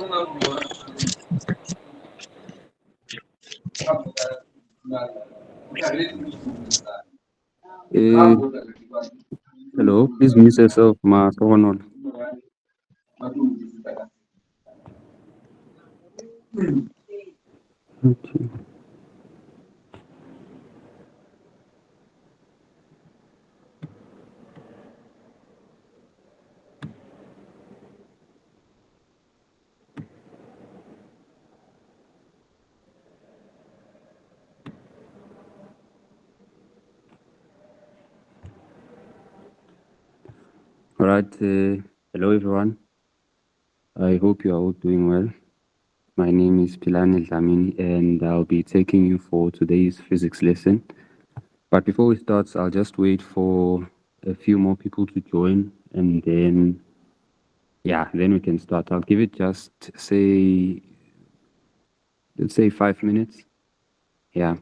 Eh, hello, please mute yourself, ma. Someone on. Okay. All right. Hello, everyone. I hope you are all doing well. My name is Pilan Dlamini, and I'll be taking you for today's physics lesson. But before we start, I'll just wait for a few more people to join, and then, yeah, then we can start. I'll give it just, let's say 5 minutes. Yeah.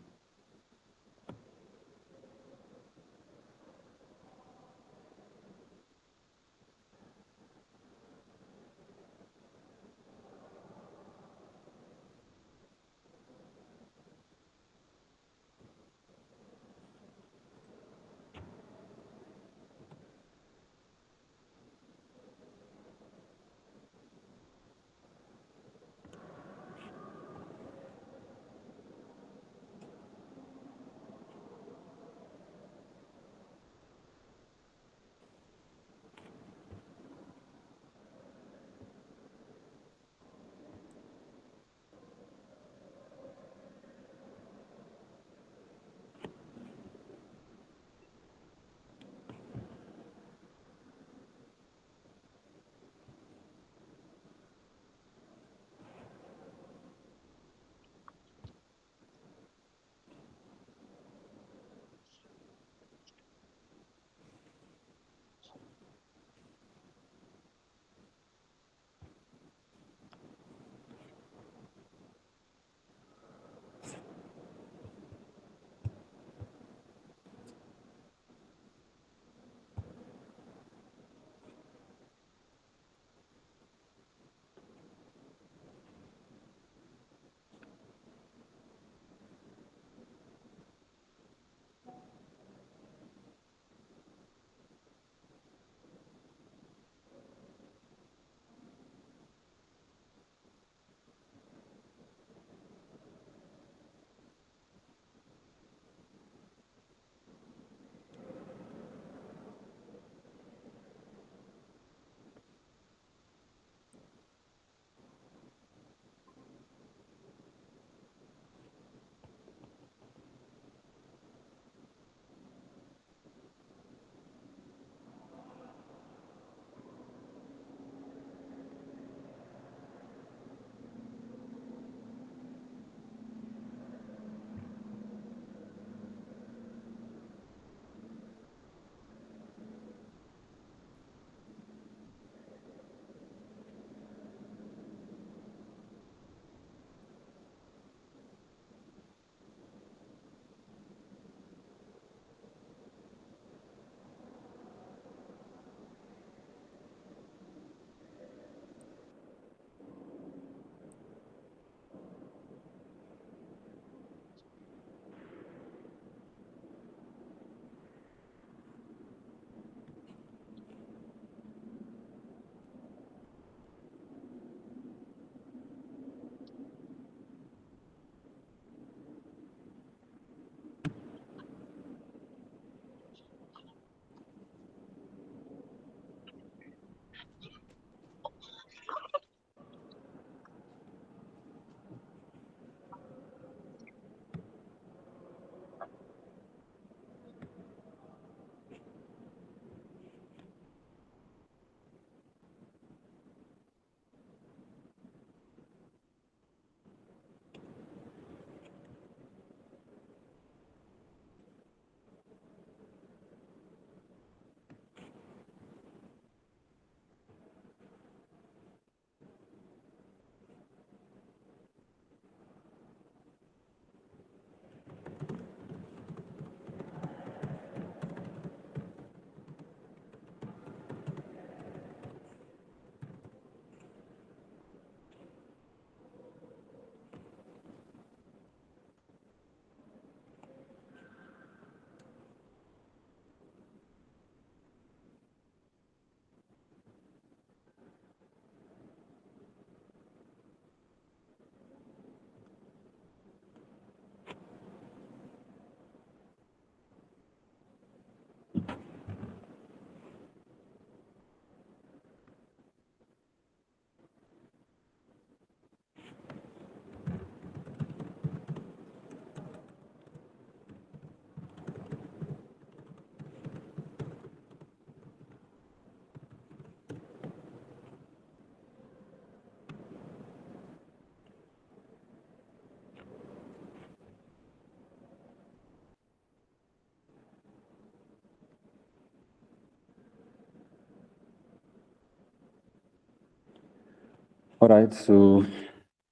All right, so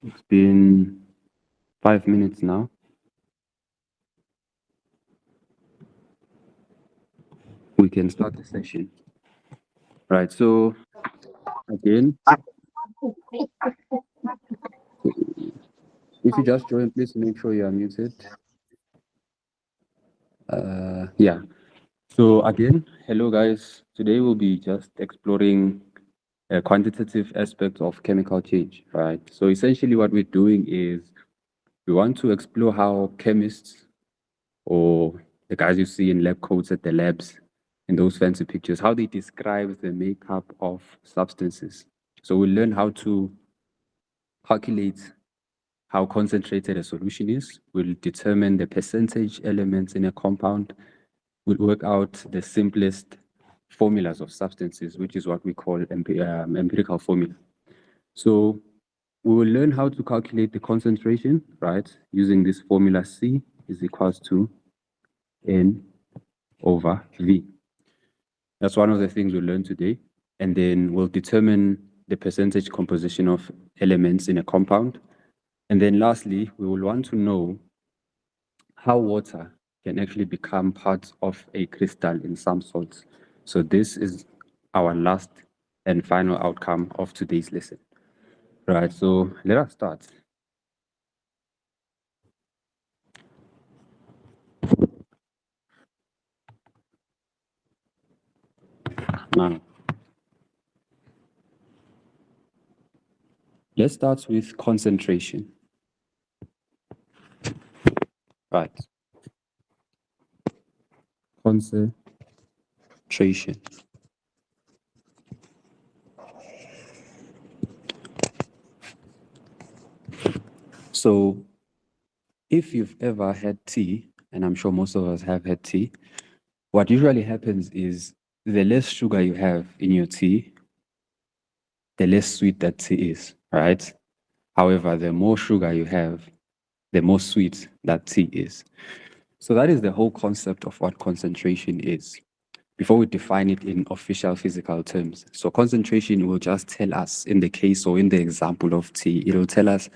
it's been 5 minutes now. We can start the session. Right, so again, if you just join, please make sure you are muted. Yeah, so again, hello guys. Today we'll be just exploring a quantitative aspect of chemical change, right? So essentially what we're doing is we want to explore how chemists or the guys you see in lab coats at the labs in those fancy pictures, how they describe the makeup of substances. So we learn how to calculate how concentrated a solution is. We'll determine the percentage elements in a compound. We'll work out the simplest formulas of substances, which is what we call empirical formula. So we will learn how to calculate the concentration, right? Using this formula C is equals to N over V. That's one of the things we'll learn today. And then we'll determine the percentage composition of elements in a compound. And then lastly, we will want to know how water can actually become part of a crystal in some salts. So this is our last and final outcome of today's lesson. Right, so let us start. Now, let's start with concentration. Right. Concentration. So if you've ever had tea, and I'm sure most of us have had tea, what usually happens is the less sugar you have in your tea, the less sweet that tea is, right? However, the more sugar you have, the more sweet that tea is. So that is the whole concept of what concentration is. Before we define it in official physical terms. So concentration will just tell us, in the case or in the example of tea, it will tell us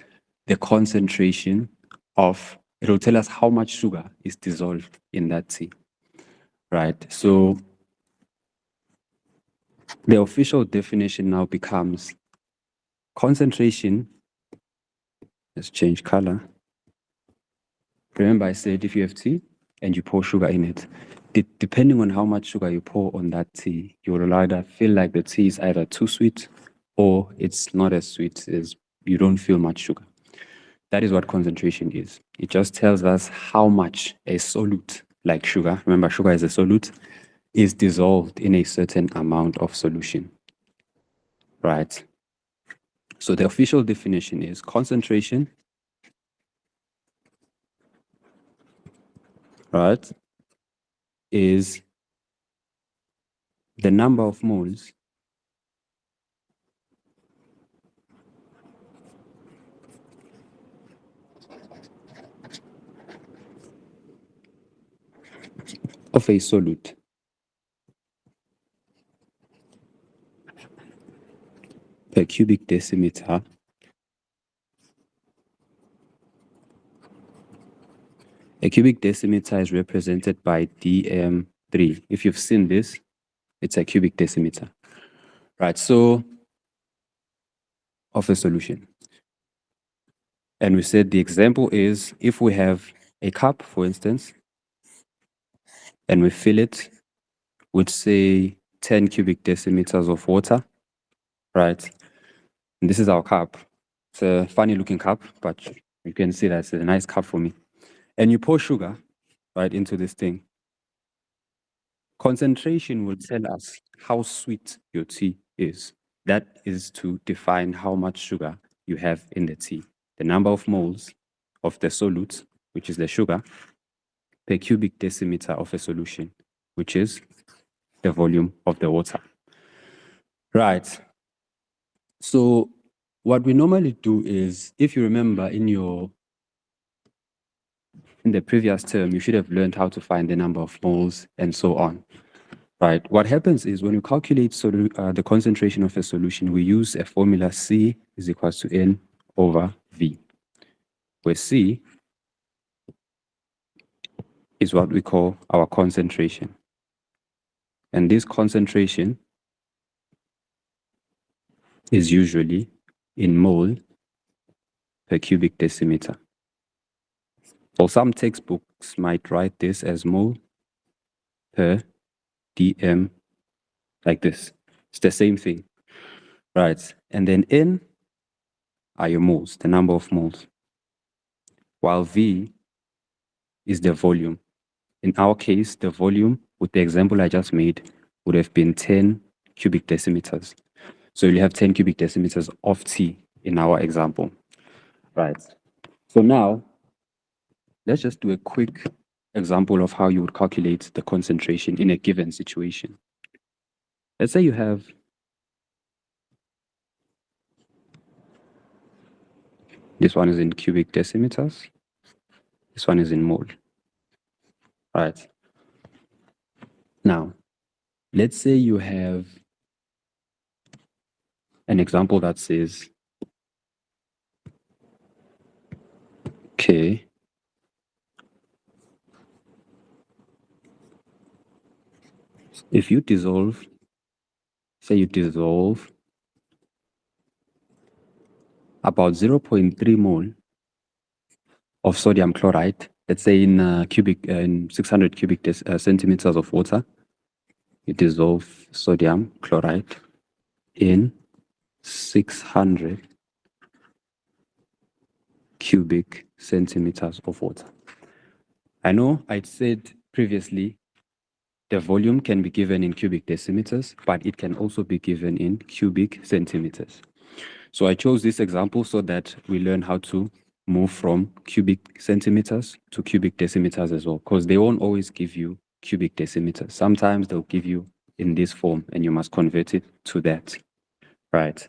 the concentration of, it will tell us how much sugar is dissolved in that tea, right? So the official definition now becomes concentration. Let's change color. Remember I said if you have tea and you pour sugar in it, depending on how much sugar you pour on that tea, you will either feel like the tea is either too sweet or it's not as sweet as you don't feel much sugar. That is what concentration is. It just tells us how much a solute, like sugar, remember sugar is a solute, is dissolved in a certain amount of solution, right? So the official definition is concentration, right, is the number of moles of a solute per cubic decimeter A cubic decimeter is represented by dm3. If you've seen this, it's a cubic decimeter, right? So, of a solution. And we said the example is if we have a cup, for instance, and we fill it with, say, 10 cubic decimeters of water, right? And this is our cup. It's a funny looking cup, but you can see that's a nice cup for me. And you pour sugar, right, into this thing. Concentration will tell us how sweet your tea is. That is to define how much sugar you have in the tea. The number of moles of the solute, which is the sugar, per cubic decimeter of a solution, which is the volume of the water. Right. So what we normally do is, if you remember in the previous term, you should have learned how to find the number of moles and so on. Right. What happens is when you calculate the concentration of a solution, we use a formula C is equals to N over V, where C is what we call our concentration. And this concentration is usually in mole per cubic decimeter. Or some textbooks might write this as mole per dm, like this. It's the same thing, right? And then N are your moles, the number of moles, while V is the volume. In our case, the volume, with the example I just made, would have been 10 cubic decimeters. So you have 10 cubic decimeters of T in our example, right? So now, let's just do a quick example of how you would calculate the concentration in a given situation. Let's say you have this one is in cubic decimeters, this one is in mole, right? Now, let's say you have an example that says, okay, if you dissolve, say you dissolve about 0.3 mole of sodium chloride, let's say in 600 cubic centimeters of water, you dissolve sodium chloride in 600 cubic centimeters of water. I know I said previously the volume can be given in cubic decimeters, but it can also be given in cubic centimeters. So I chose this example so that we learn how to move from cubic centimeters to cubic decimeters as well, because they won't always give you cubic decimeters. Sometimes they'll give you in this form and you must convert it to that, right?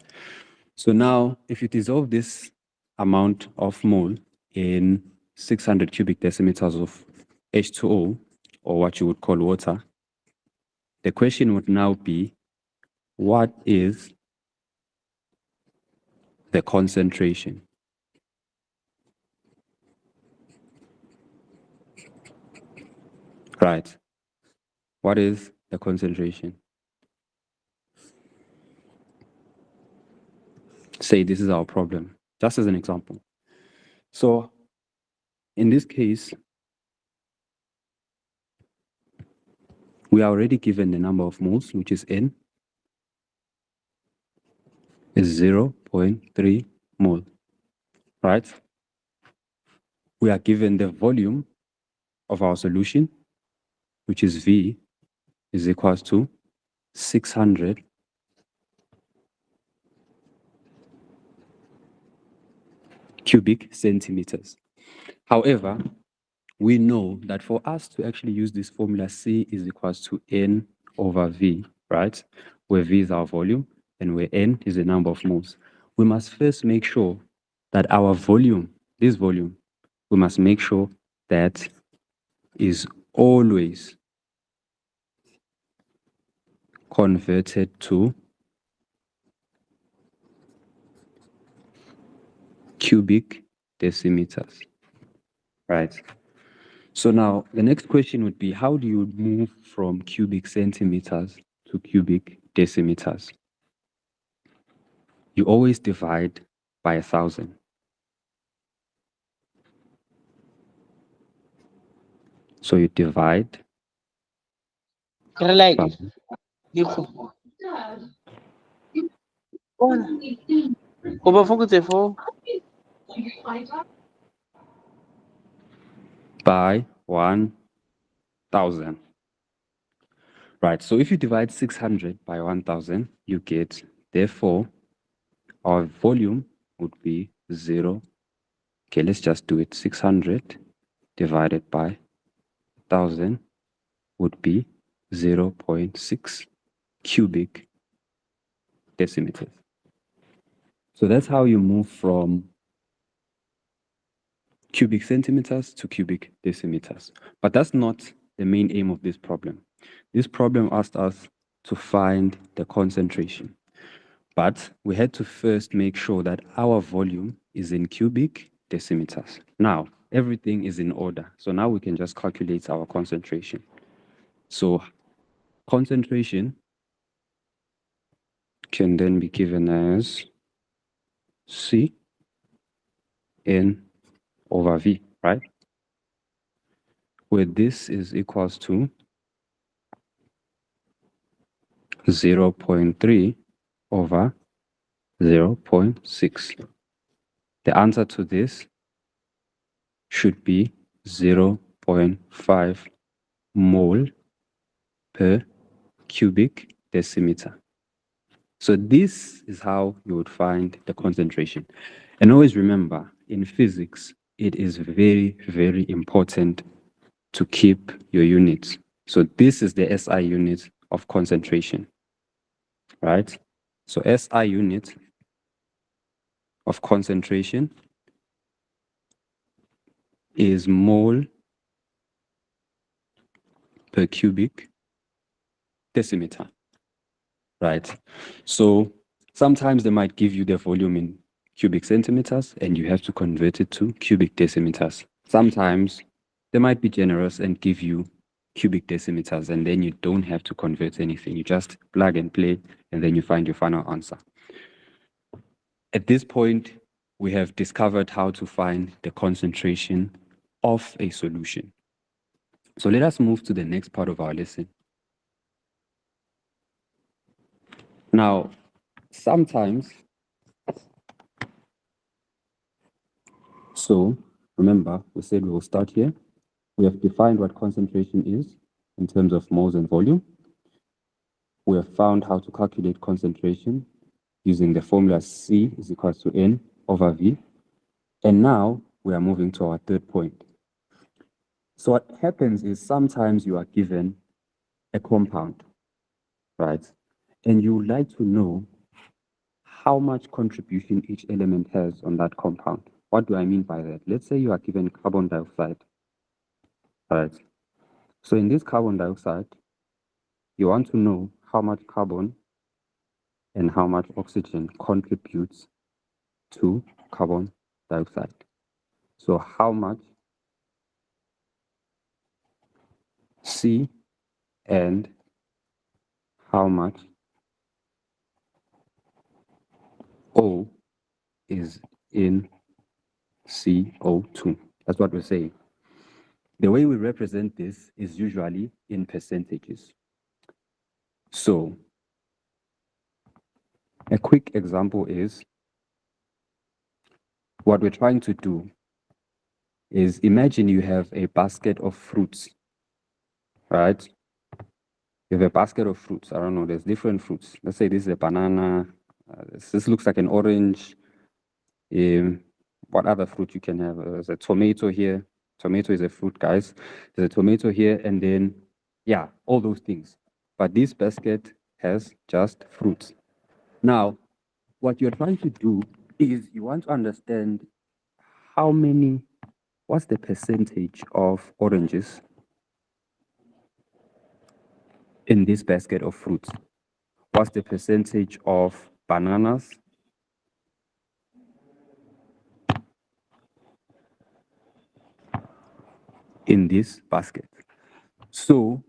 So now if you dissolve this amount of mole in 600 cubic decimeters of H2O, or what you would call water, the question would now be, what is the concentration? Right. What is the concentration? Say this is our problem, just as an example. So in this case, we are already given the number of moles, which is N, is 0.3 mole, right? We are given the volume of our solution, which is V, is equals to 600 cubic centimeters. However, we know that for us to actually use this formula, C is equals to N over V, right? Where V is our volume and where N is the number of moles. We must first make sure that our volume, this volume, we must make sure that is always converted to cubic decimeters, right? So now the next question would be, how do you move from cubic centimeters to cubic decimeters? You always divide by 1,000. So you divide Like, by, by 1,000. Right, so if you divide 600 by 1,000, you get, therefore, our volume would be 0. Okay, let's just do it. 600 divided by 1,000 would be 0.6 cubic decimeters. So that's how you move from cubic centimeters to cubic decimeters. But that's not the main aim of this problem. This problem asked us to find the concentration, but we had to first make sure that our volume is in cubic decimeters. Now, everything is in order. So now we can just calculate our concentration. So concentration can then be given as C N over V, right? Where this is equals to 0.3 over 0.6. The answer to this should be 0.5 mole per cubic decimeter. So this is how you would find the concentration. And always remember, in physics, it is very, very important to keep your units. So this is the SI unit of concentration, right? So SI unit of concentration is mole per cubic decimeter, right? So sometimes they might give you the volume in cubic centimeters and you have to convert it to cubic decimeters. Sometimes they might be generous and give you cubic decimeters and then you don't have to convert anything. You just plug and play and then you find your final answer. At this point, we have discovered how to find the concentration of a solution. So let us move to the next part of our lesson. Now, sometimes, so remember, we said we will start here. We have defined what concentration is in terms of moles and volume. We have found how to calculate concentration using the formula C is equals to N over V. And now we are moving to our third point. So what happens is sometimes you are given a compound, right? And you would like to know how much contribution each element has on that compound. What do I mean by that? Let's say you are given carbon dioxide, right? So in this carbon dioxide, you want to know how much carbon and how much oxygen contributes to carbon dioxide. So how much C and how much O is in CO2. That's what we're saying. The way we represent this is usually in percentages. So a quick example is what we're trying to do is imagine you have a basket of fruits, right? You have a basket of fruits. I don't know, there's different fruits. Let's say this is a banana. This looks like an orange. What other fruit you can have? There's a tomato here. Tomato is a fruit, guys. There's a tomato here, and then, yeah, all those things. But this basket has just fruits. Now, what you're trying to do is you want to understand what's the percentage of oranges in this basket of fruits? What's the percentage of bananas in this basket? So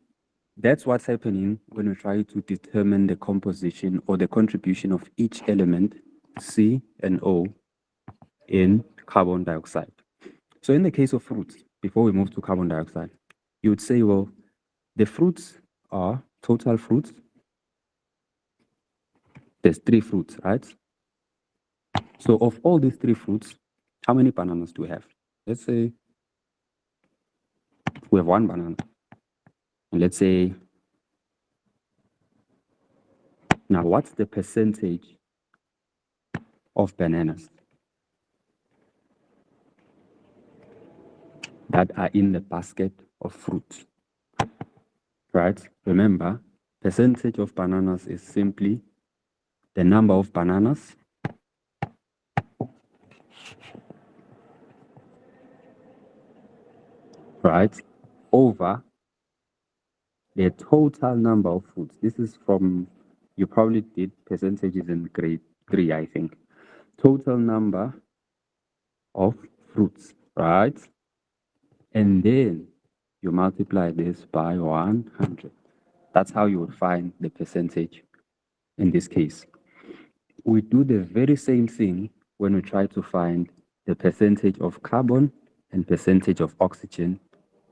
that's what's happening when we try to determine the composition or the contribution of each element, C and O, in carbon dioxide. So in the case of fruits, before we move to carbon dioxide, you would say, well, the fruits are total fruits. There's 3 fruits, right? So of all these 3 fruits, how many bananas do we have? Let's say we have 1 banana. And let's say, now what's the percentage of bananas that are in the basket of fruits? Right? Remember, percentage of bananas is simply the number of bananas right, over the total number of fruits. This is from, you probably did percentages in grade 3, I think. Total number of fruits, right? And then you multiply this by 100. That's how you would find the percentage in this case. We do the very same thing when we try to find the percentage of carbon and percentage of oxygen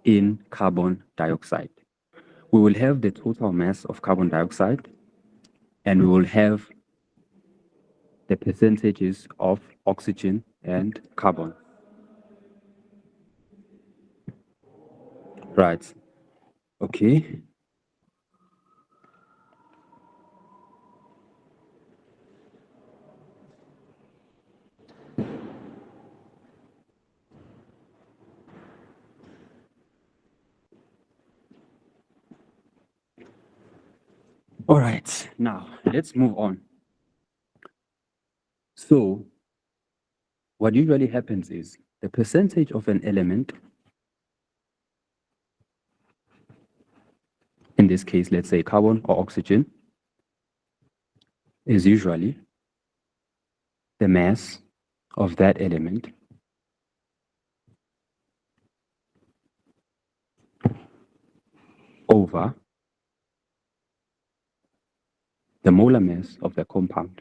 in carbon dioxide. We will have the total mass of carbon dioxide, and we will have the percentages of oxygen and carbon. Right. Okay. All right. Now, let's move on. So, what usually happens is the percentage of an element, in this case, let's say carbon or oxygen, is usually the mass of that element over the molar mass of the compound.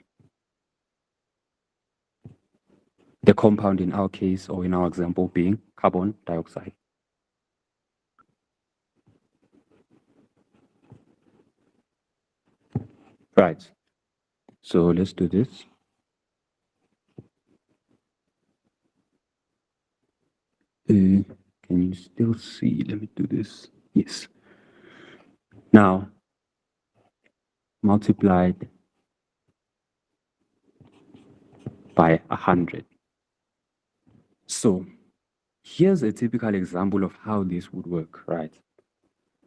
The compound in our case, or in our example, being carbon dioxide. Right. So let's do this. Can you still see? Let me do this. Yes. Now, multiplied by 100. So here's a typical example of how this would work, right?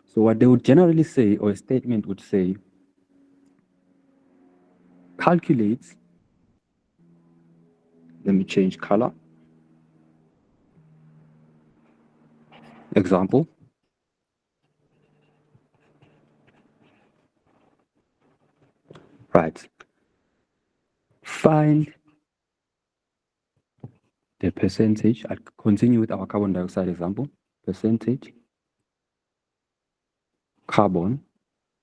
So what they would generally say, or a statement would say, calculate, let me change color. Example. Right. Find the percentage. I'll continue with our carbon dioxide example. Percentage carbon,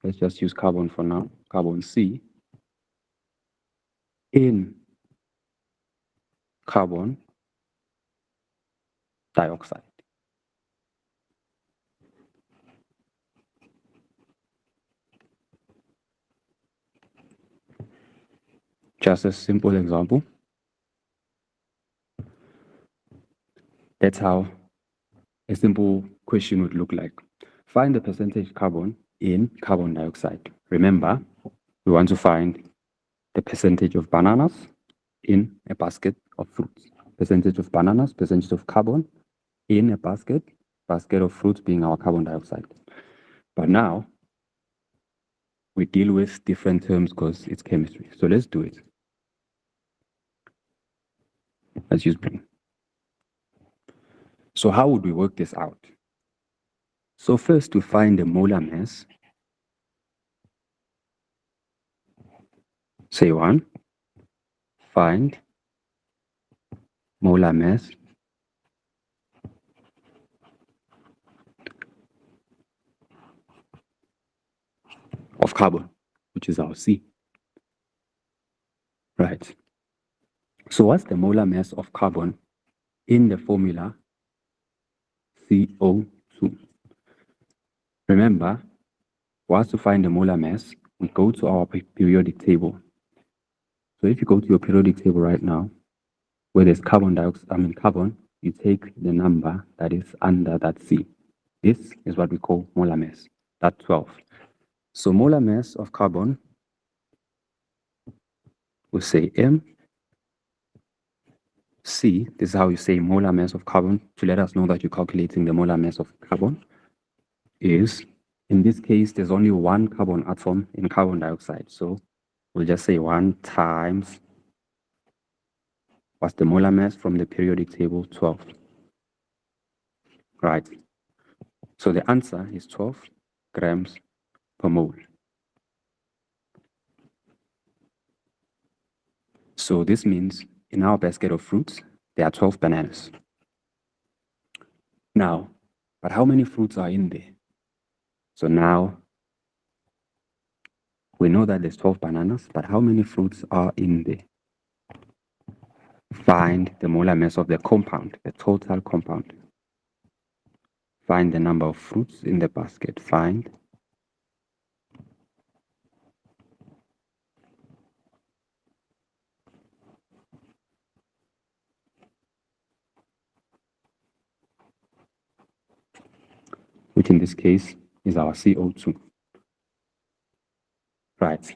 let's just use carbon for now, carbon C, in carbon dioxide. Just a simple example. That's how a simple question would look like. Find the percentage carbon in carbon dioxide. Remember, we want to find the percentage of bananas in a basket of fruits. Percentage of bananas, percentage of carbon in a basket of fruits being our carbon dioxide. But now, we deal with different terms because it's chemistry. So let's do it. Let's use blue. So how would we work this out? So first, to find the molar mass, say 1, find molar mass of carbon, which is our C. Right. So what's the molar mass of carbon in the formula CO2? Remember, for us to find the molar mass, we go to our periodic table. So if you go to your periodic table right now, where there's carbon dioxide, carbon, you take the number that is under that C. This is what we call molar mass, that 12. So molar mass of carbon, we'll say M. C, this is how you say molar mass of carbon to let us know that you're calculating the molar mass of carbon, is, in this case, there's only one carbon atom in carbon dioxide. So we'll just say 1 times, what's the molar mass from the periodic table? 12. Right. So the answer is 12 grams per mole. So this means in our basket of fruits, there are 12 bananas. Now, but how many fruits are in there? So now we know that there's 12 bananas, but how many fruits are in there? Find the molar mass of the compound, the total compound. Find the number of fruits in the basket. Find which in this case is our CO2. Right.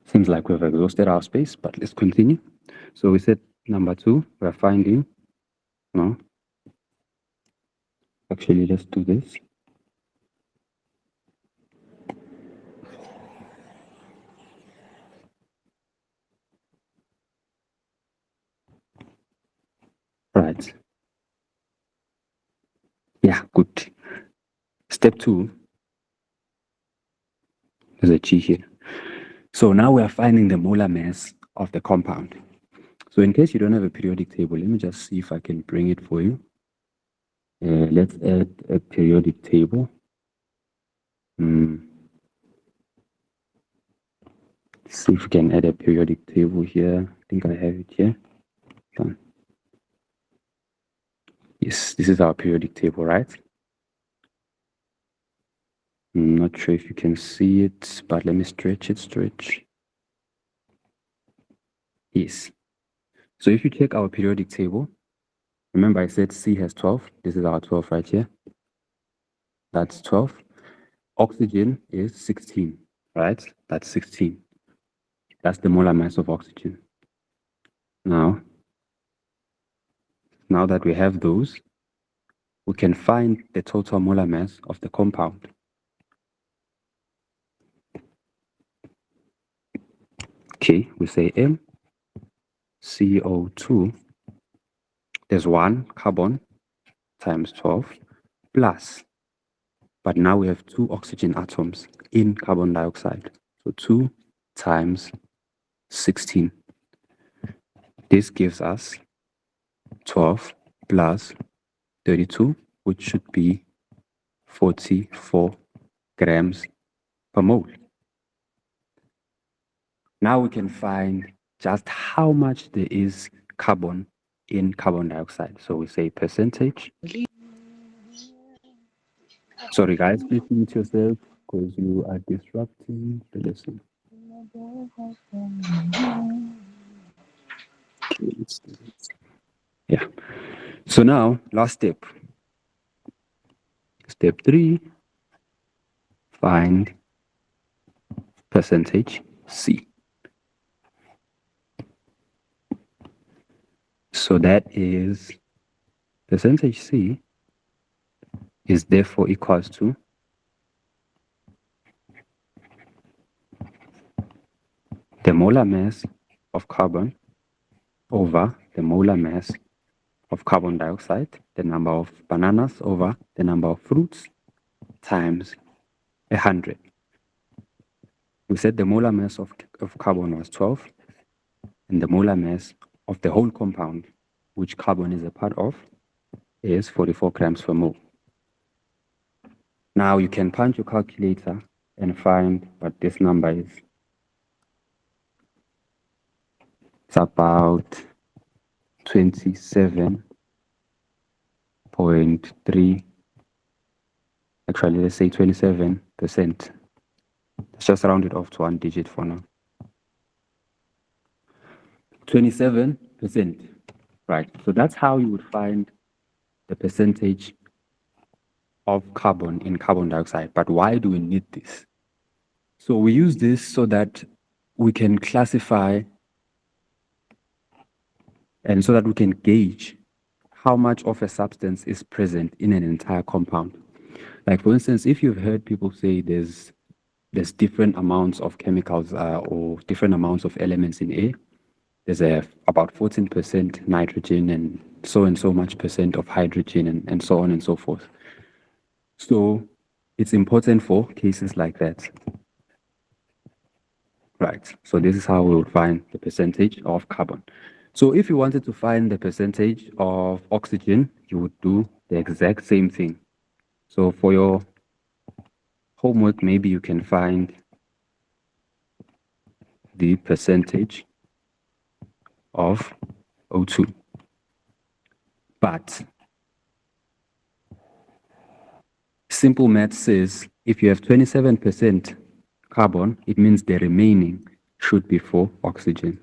Seems like we've exhausted our space, but let's continue. So we said number 2, we're finding, no, actually let's do this. Right. Yeah, good. Step 2, there's a G here. So now we are finding the molar mass of the compound. So in case you don't have a periodic table, let me just see if I can bring it for you. Let's add a periodic table. See if we can add a periodic table here. I think I have it here. Done. Yes, this is our periodic table, right? I'm not sure if you can see it, but let me stretch it. Yes. So if you check our periodic table, remember I said C has 12. This is our 12 right here. That's 12. Oxygen is 16, right? That's 16. That's the molar mass of oxygen. Now that we have those, we can find the total molar mass of the compound. Okay, we say M, CO2, there's 1 carbon times 12 plus, but now we have 2 oxygen atoms in carbon dioxide. So 2 times 16. This gives us 12 plus 32, which should be 44 grams per mole. Now we can find just how much there is carbon in carbon dioxide. So we say percentage. Sorry guys, please mute yourself because you are disrupting the lesson. Okay, let's do this. Yeah. So now, last step. Step 3, find percentage C. So that is percentage C is therefore equals to the molar mass of carbon over the molar mass of carbon dioxide, the number of bananas over the number of fruits, times 100. We said the molar mass of carbon was 12, and the molar mass of the whole compound, which carbon is a part of, is 44 grams per mole. Now you can punch your calculator and find what this number is. It's about 27.3, actually let's say 27%. Let's just round it off to 1 digit for now. 27%, right? So that's how you would find the percentage of carbon in carbon dioxide. But why do we need this? So we use this so that we can classify and so that we can gauge how much of a substance is present in an entire compound. Like for instance, if you've heard people say there's different amounts of chemicals or different amounts of elements in air, there's about 14% nitrogen and so and so much percent of hydrogen, and so on and so forth. So it's important for cases like that. Right. So this is how we would find the percentage of carbon. So if you wanted to find the percentage of oxygen, you would do the exact same thing. So for your homework, maybe you can find the percentage of O2. But simple math says if you have 27% carbon, it means the remaining should be for oxygen.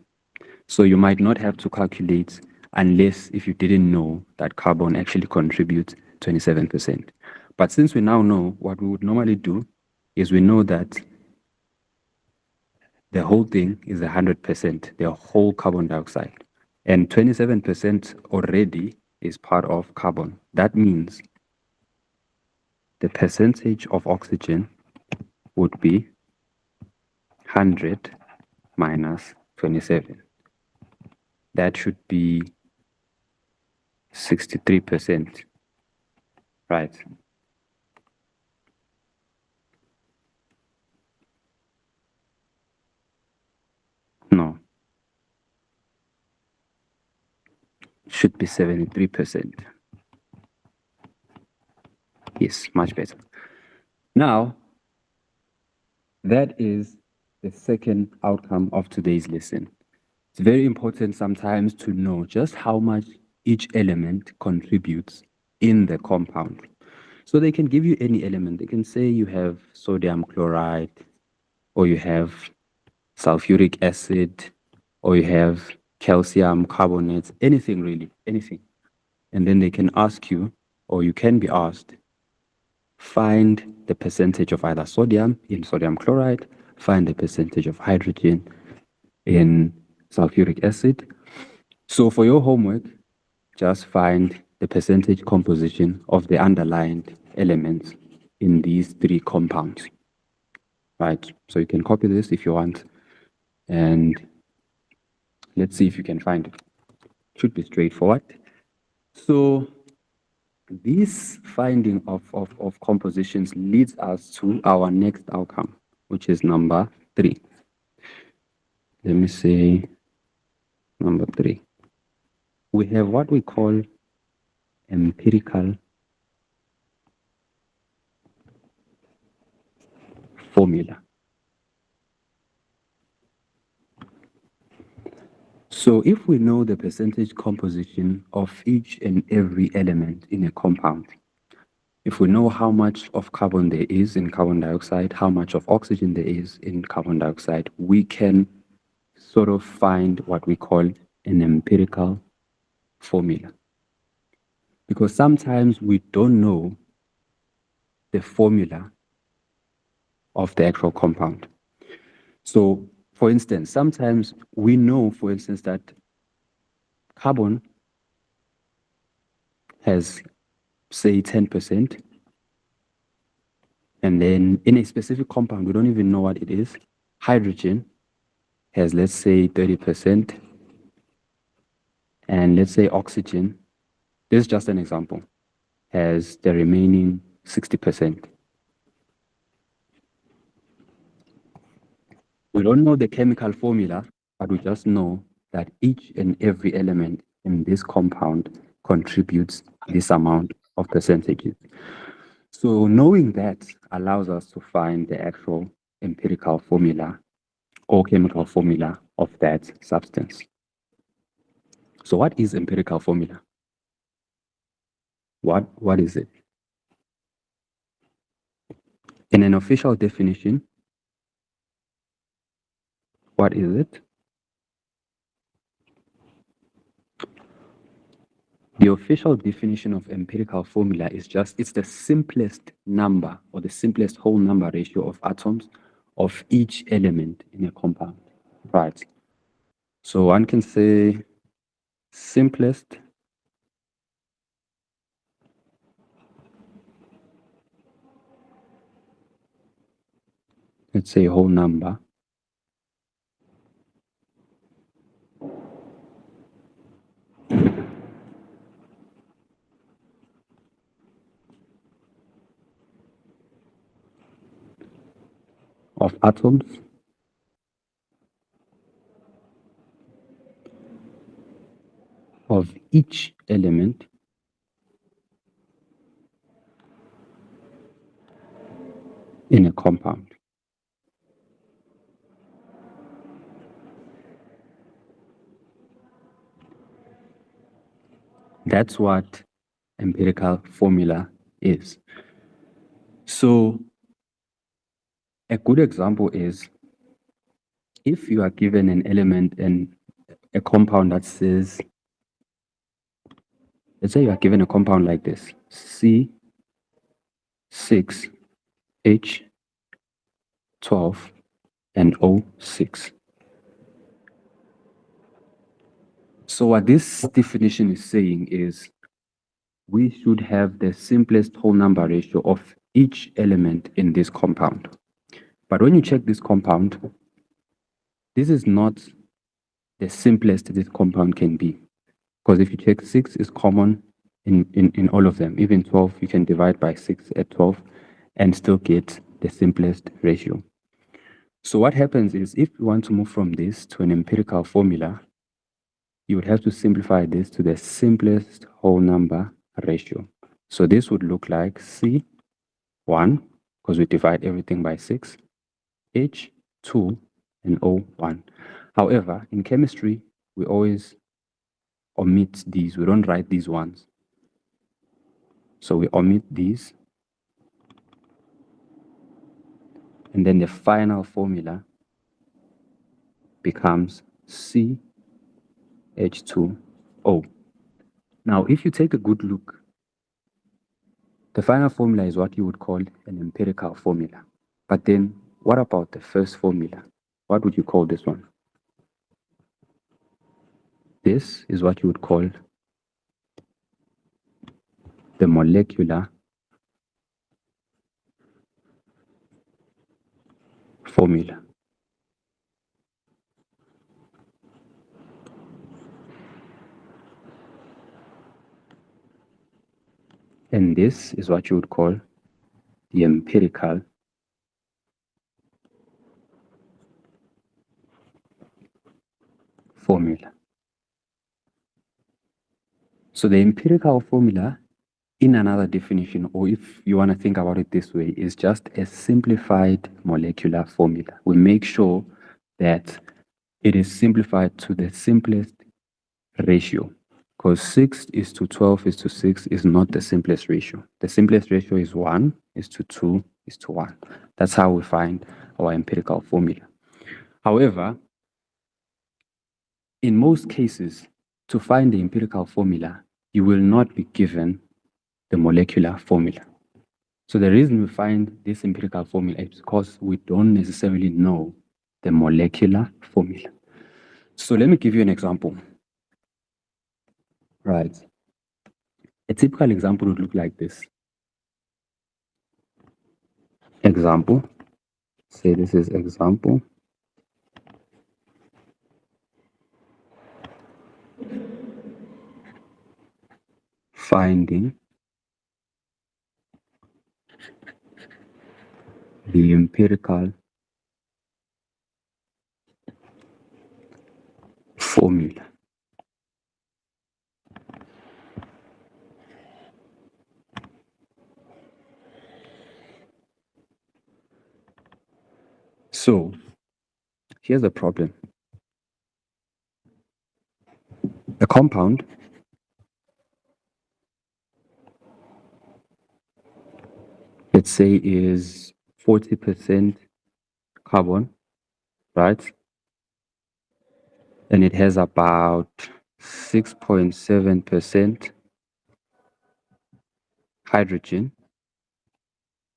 So you might not have to calculate unless if you didn't know that carbon actually contributes 27%. But since we now know, what we would normally do is we know that the whole thing is 100%, the whole carbon dioxide. And 27% already is part of carbon. That means the percentage of oxygen would be 100 minus 27. That should be 63%, right? No, should be 73%. Yes, much better. Now, that is the second outcome of today's lesson. It's very important sometimes to know just how much each element contributes in the compound. So they can give you any element. They can say you have sodium chloride, or you have sulfuric acid, or you have calcium carbonate, anything really, anything. And then they can ask you, or you can be asked, find the percentage of either sodium in sodium chloride, find the percentage of hydrogen in sulfuric acid. So for your homework, just find the percentage composition of the underlying elements in these three compounds. Right, so you can copy this if you want, and let's see if you can find it. Should be straightforward. So this finding of compositions leads us to our next outcome, which is number 3. Let me say number 3. We have what we call empirical formula. So if we know the percentage composition of each and every element in a compound, if we know how much of carbon there is in carbon dioxide, how much of oxygen there is in carbon dioxide, we can sort of find what we call an empirical formula. Because sometimes we don't know the formula of the actual compound. So, for instance, sometimes we know, for instance, that carbon has, say, 10%, and then in a specific compound, we don't even know what it is. Hydrogen has, let's say, 30%, and let's say oxygen, this is just an example, has the remaining 60%. We don't know the chemical formula, but we just know that each and every element in this compound contributes this amount of percentages. So knowing that allows us to find the actual empirical formula or chemical formula of that substance. So what is empirical formula? What is it? In an official definition, what is it? The official definition of empirical formula is just, it's the simplest number or the simplest whole number ratio of atoms of each element in a compound, right? So one can say simplest let's say whole number of atoms of each element in a compound. That's what empirical formula is. So a good example is if you are given an element and a compound that says, let's say you are given a compound like this, C6H12 and O6. So what this definition is saying is we should have the simplest whole number ratio of each element in this compound. But when you check this compound, this is not the simplest this compound can be. Because if you check 6 is common in all of them. Even 12, you can divide by 6 at 12 and still get the simplest ratio. So what happens is if you want to move from this to an empirical formula, you would have to simplify this to the simplest whole number ratio. So this would look like C1, because we divide everything by 6, H2, and O1. However, in chemistry, we always omit these. We don't write these ones. So we omit these. And then the final formula becomes CH2O. Now, if you take a good look, the final formula is what you would call an empirical formula. But then what about the first formula? What would you call this one? This is what you would call the molecular formula. And this is what you would call the empirical formula. So the empirical formula, in another definition, or if you want to think about it this way, is just a simplified molecular formula. We make sure that it is simplified to the simplest ratio, because 6:12:6 is not the simplest ratio. The simplest ratio is 1:2:1. That's how we find our empirical formula. However, in most cases, to find the empirical formula, you will not be given the molecular formula. So the reason we find this empirical formula is because we don't necessarily know the molecular formula. So let me give you an example. Right. A typical example would look like this. Example. Say this is example. Finding the empirical formula. So here's the problem. A compound let's say is 40% carbon, right? And it has about 6.7% hydrogen.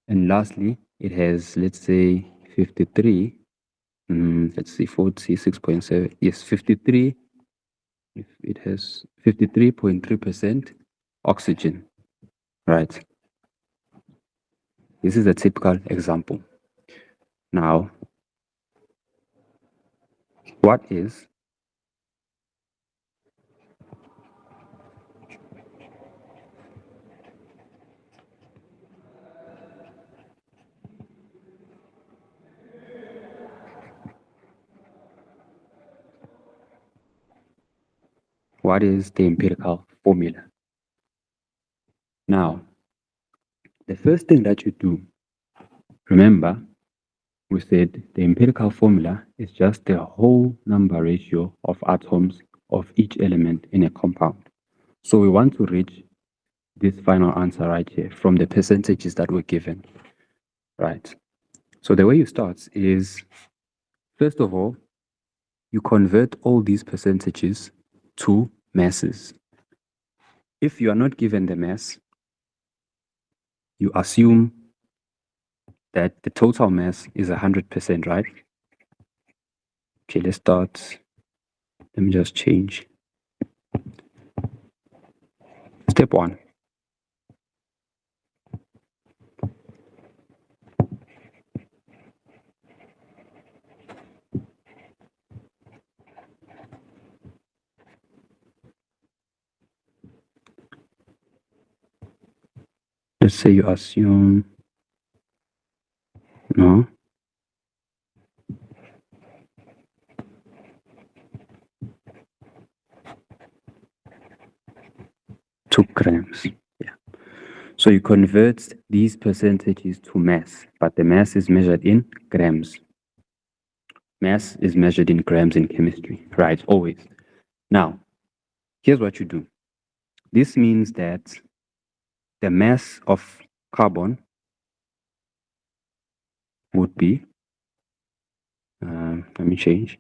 And lastly, it has, let's say, 53, let's see, 46.7, yes, 53, if it has 53.3% oxygen, right? This is a typical example. Now, what is what is the empirical formula? Now, the first thing that you do, remember, we said the empirical formula is just the whole number ratio of atoms of each element in a compound. So we want to reach this final answer right here from the percentages that were given, right? So the way you start is, first of all, you convert all these percentages to masses. If you are not given the mass, you assume that the total mass is 100%, right? Okay, let's start. Let me just change. Step 1. Let's say you assume, no, 2 grams. Yeah. So you convert these percentages to mass, but the mass is measured in grams. Mass is measured in grams in chemistry, right? Always. Now, here's what you do. This means that the mass of carbon would be, let me change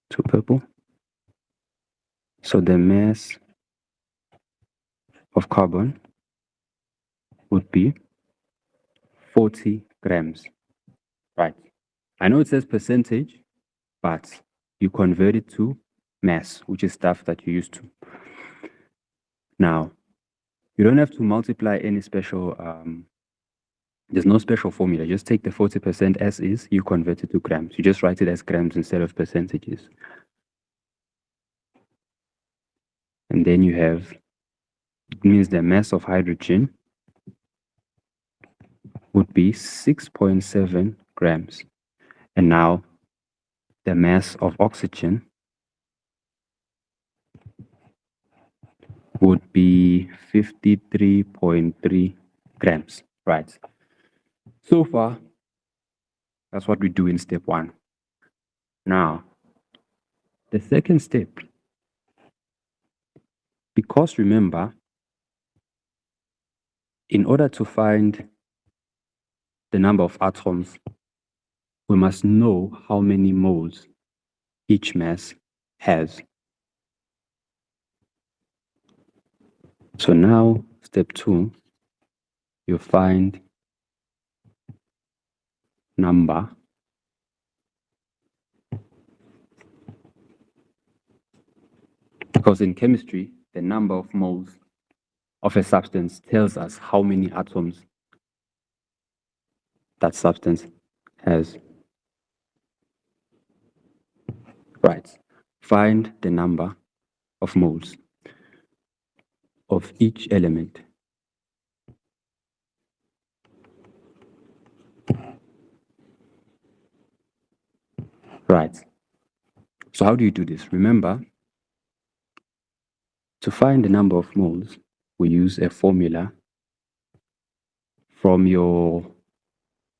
to purple. So the mass of carbon would be 40 grams, right? I know it says percentage, but you convert it to mass, which is stuff that you used to. Now, you don't have to multiply any special, there's no special formula. Just take the 40% as is, you convert it to grams. You just write it as grams instead of percentages. And then you have, it means the mass of hydrogen would be 6.7 grams. And now the mass of oxygen would be 53.3 grams, right? So far, that's what we do in step 1. Now, the second step, because remember, in order to find the number of atoms, we must know how many moles each mass has. So now, step 2, you find number because in chemistry, the number of moles of a substance tells us how many atoms that substance has. Right. Find the number of moles of each element. Right. So how do you do this? Remember, to find the number of moles, we use a formula from your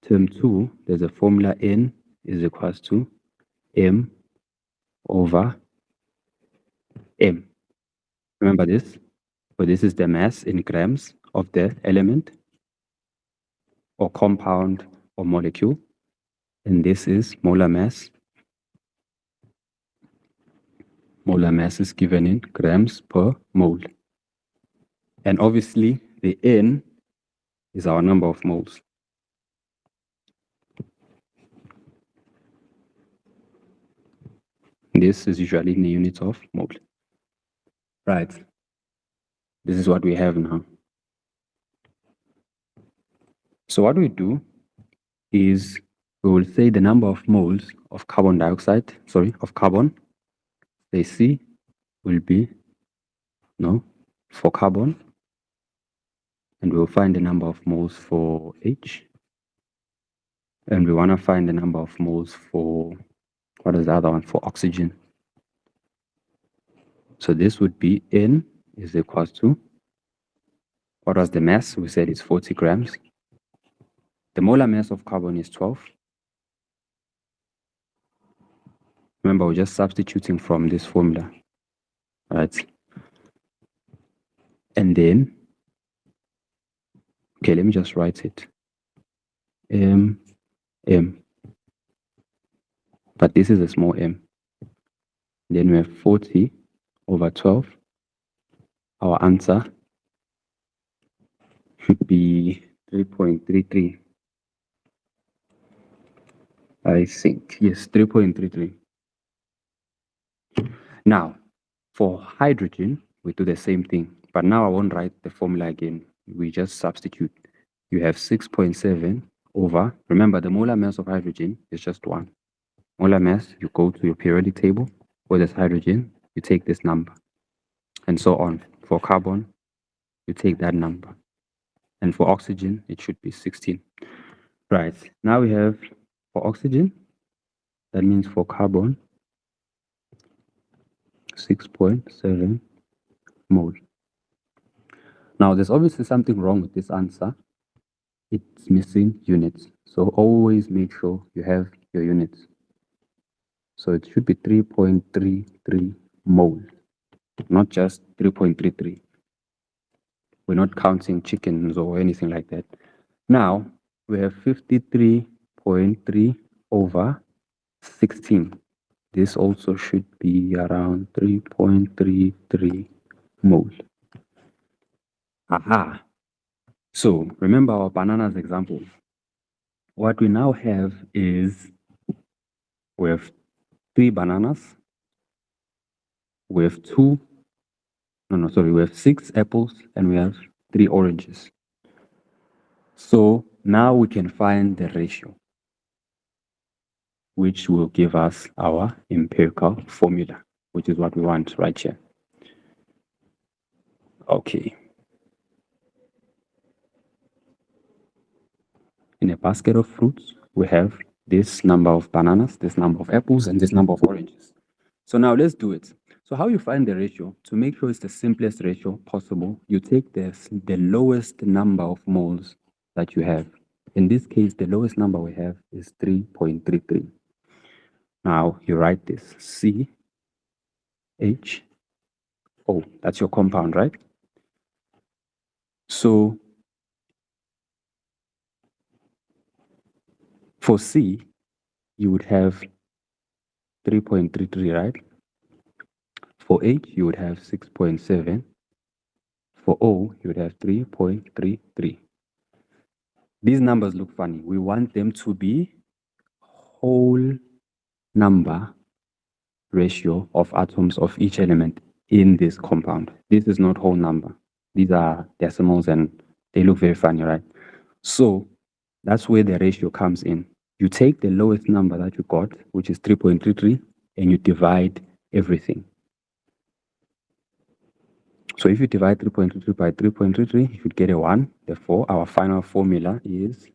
term 2. There's a formula N is equals to M over M. Remember this? So this is the mass in grams of the element or compound or molecule. And this is molar mass. Molar mass is given in grams per mole. And obviously, the N is our number of moles. This is usually in the units of mole. Right. This is what we have now. So what we do is we will say the number of moles of carbon dioxide, of carbon, say C will be, for carbon. And we'll find the number of moles for H. And we want to find the number of moles for, what is the other one? For oxygen. So this would be N is equals to, what was the mass? We said it's 40 grams. The molar mass of carbon is 12. Remember, we're just substituting from this formula, right? And then, okay, let me just write it. M. But this is a small m. Then we have 40 over 12. Our answer should be 3.33. I think, yes, 3.33. Now, for hydrogen, we do the same thing. But now I won't write the formula again. We just substitute. You have 6.7 over, remember the molar mass of hydrogen is just 1. Molar mass, you go to your periodic table. Where there's hydrogen, you take this number. And so on. For carbon, you take that number. And for oxygen, it should be 16. Right, now we have for oxygen, that means for carbon, 6.7 mole. Now, there's obviously something wrong with this answer. It's missing units. So always make sure you have your units. So it should be 3.33 mole, not just 3.33. We're not counting chickens or anything like that. Now, we have 53.3 over 16. This also should be around 3.33 mole. Aha. So remember our bananas example. What we now have is we have 3 bananas. We have we have 6 apples and we have 3 oranges. So now we can find the ratio, which will give us our empirical formula, which is what we want right here. Okay. In a basket of fruits, we have this number of bananas, this number of apples, and this number of oranges. So now let's do it. So how you find the ratio, to make sure it's the simplest ratio possible, you take the lowest number of moles that you have. In this case, the lowest number we have is 3.33. Now you write this CHO. That's your compound, right? So for C, you would have 3.33, right? For H, you would have 6.7. For O, you would have 3.33. These numbers look funny. We want them to be whole number ratio of atoms of each element in this compound. This is not whole number. These are decimals and they look very funny, right? So that's where the ratio comes in. You take the lowest number that you got, which is 3.33, and you divide everything. So if you divide 3.33 by 3.33, you should get a 1. Therefore, our final formula is,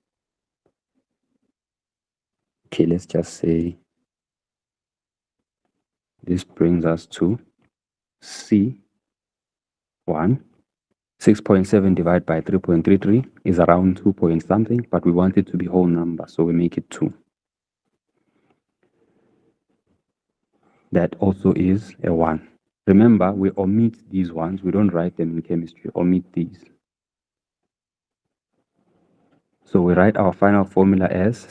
okay, let's just say this brings us to C1. 6.7 divided by 3.33 is around 2 point something, but we want it to be whole number, so we make it 2. That also is a 1. Remember, we omit these ones. We don't write them in chemistry. Omit these. So we write our final formula as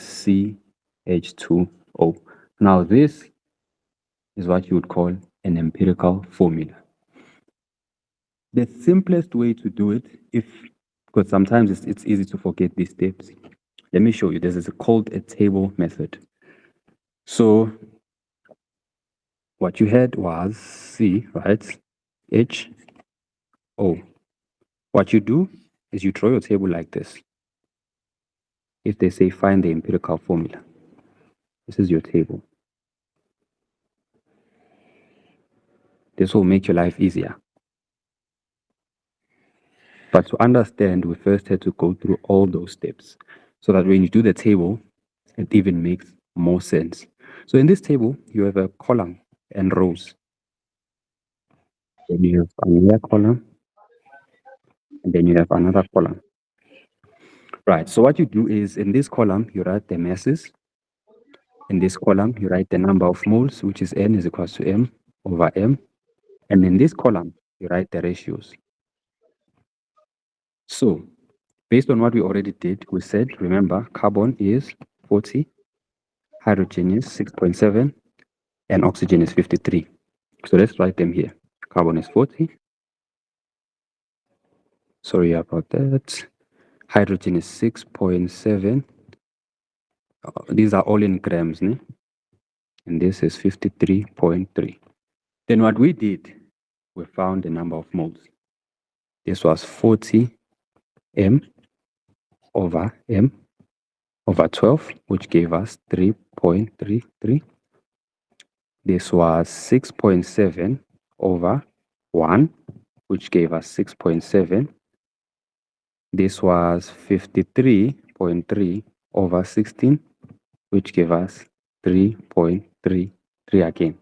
CH2O. Now this is what you would call an empirical formula. The simplest way to do it, because sometimes it's easy to forget these steps. Let me show you. This is called a table method. So what you had was C, right? HO. What you do is you draw your table like this. If they say find the empirical formula, this is your table. This will make your life easier. But to understand, we first had to go through all those steps so that when you do the table, it even makes more sense. So in this table, you have a column and rows. Then you have another column, and then you have another column. Right. So what you do is in this column, you write the masses. In this column, you write the number of moles, which is N is equals to M over M. And in this column, you write the ratios. So based on what we already did, we said, remember, carbon is 40, hydrogen is 6.7, and oxygen is 53. So let's write them here. Carbon is 40. Sorry about that. Hydrogen is 6.7. These are all in grams, né? And this is 53.3. Then what we did, we found the number of moles. This was 40 M over 12, which gave us 3.33. This was 6.7 over 1, which gave us 6.7. This was 53.3 over 16, which gave us 3.33 again.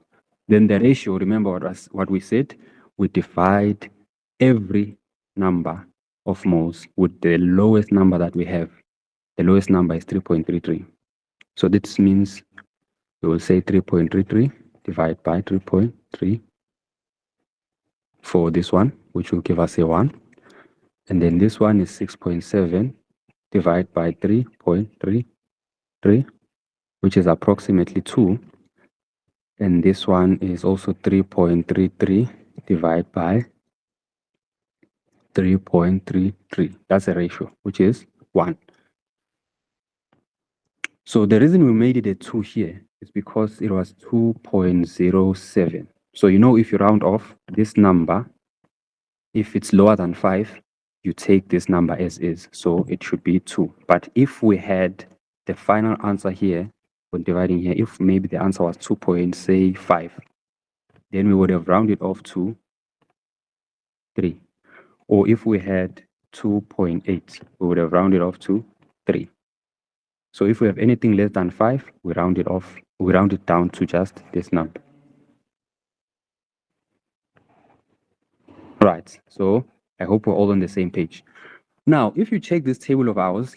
Then the ratio, remember what we said? We divide every number of moles with the lowest number that we have. The lowest number is 3.33. So this means we will say 3.33 divided by 3.3 for this one, which will give us a 1. And then this one is 6.7 divided by 3.33, which is approximately 2. And this one is also 3.33 divided by 3.33. That's a ratio, which is 1. So the reason we made it a 2 here is because it was 2.07. So you know, if you round off this number, if it's lower than 5, you take this number as is. So it should be 2. But if we had the final answer here, when dividing here, if maybe the answer was 2.5, then we would have rounded off to 3. Or if we had 2.8, we would have rounded off to 3. So if we have anything less than 5, we round it off, we round it down to just this number. Right, so I hope we're all on the same page. Now, if you check this table of ours,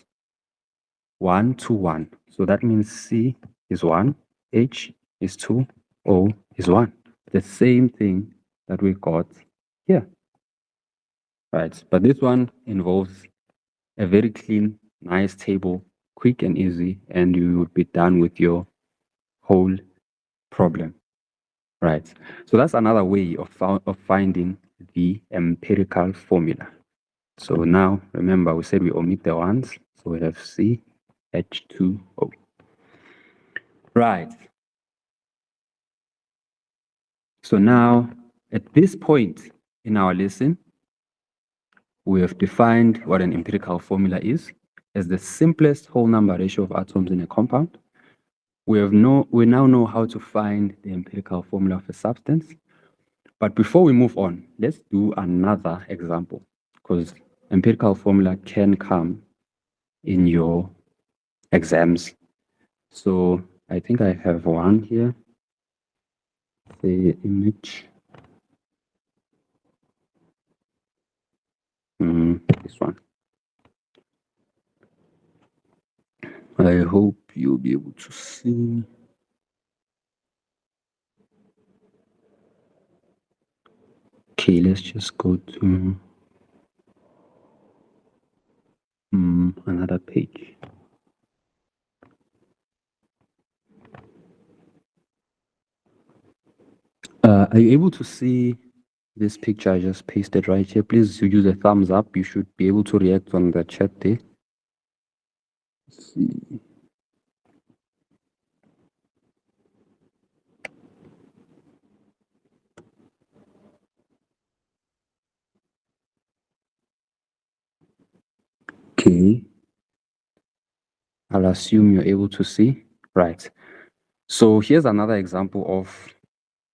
1 to 1. So that means C is 1, H is 2, O is 1. The same thing that we got here. Right, but this one involves a very clean, nice table, quick and easy, and you would be done with your whole problem. Right, so that's another way of finding the empirical formula. So now, remember, we said we omit the ones, so we have CH2O. Right. So now, at this point in our lesson, we have defined what an empirical formula is as the simplest whole number ratio of atoms in a compound. We now know how to find the empirical formula of a substance. But before we move on, let's do another example, because empirical formula can come in your exams. So I think I have one here, the image. This one. I hope you'll be able to see. Okay, let's just go to another page. Are you able to see this picture I just pasted right here? Please use a thumbs up. You should be able to react on the chat there. Let's see. Okay. I'll assume you're able to see. Right. So here's another example of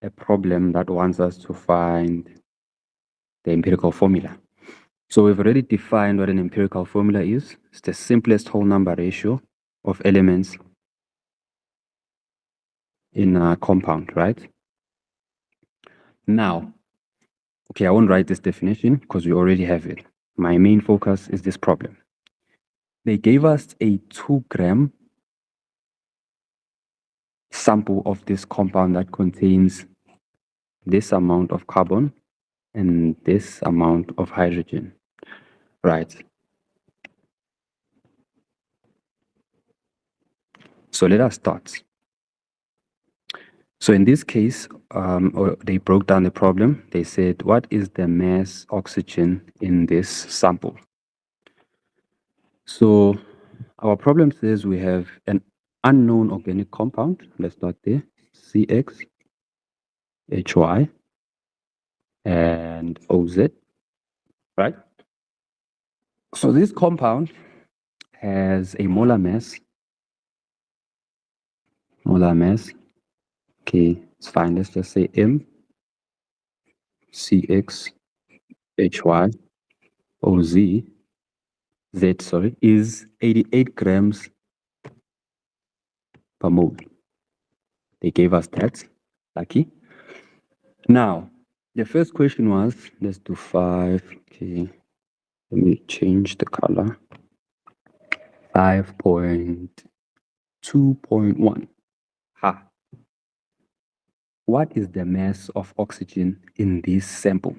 a problem that wants us to find the empirical formula. So we've already defined what an empirical formula is. It's the simplest whole number ratio of elements in a compound, right? Now, Okay, I won't write this definition because we already have it. My main focus is this problem. They gave us a 2-gram sample of this compound that contains this amount of carbon and this amount of hydrogen, right? So let us start. So in this case, they broke down the problem. They said, what is the mass oxygen in this sample? So our problem says we have an unknown organic compound. Let's start there. CxHy and OZ, right? So this compound has a molar mass. Okay, it's fine. Let's just say MCxHyOZ, is 88 grams per mole. They gave us that. Lucky. Now, the first question was, let's do 5. Okay, let me change the color. 5.2.1. Ha. What is the mass of oxygen in this sample?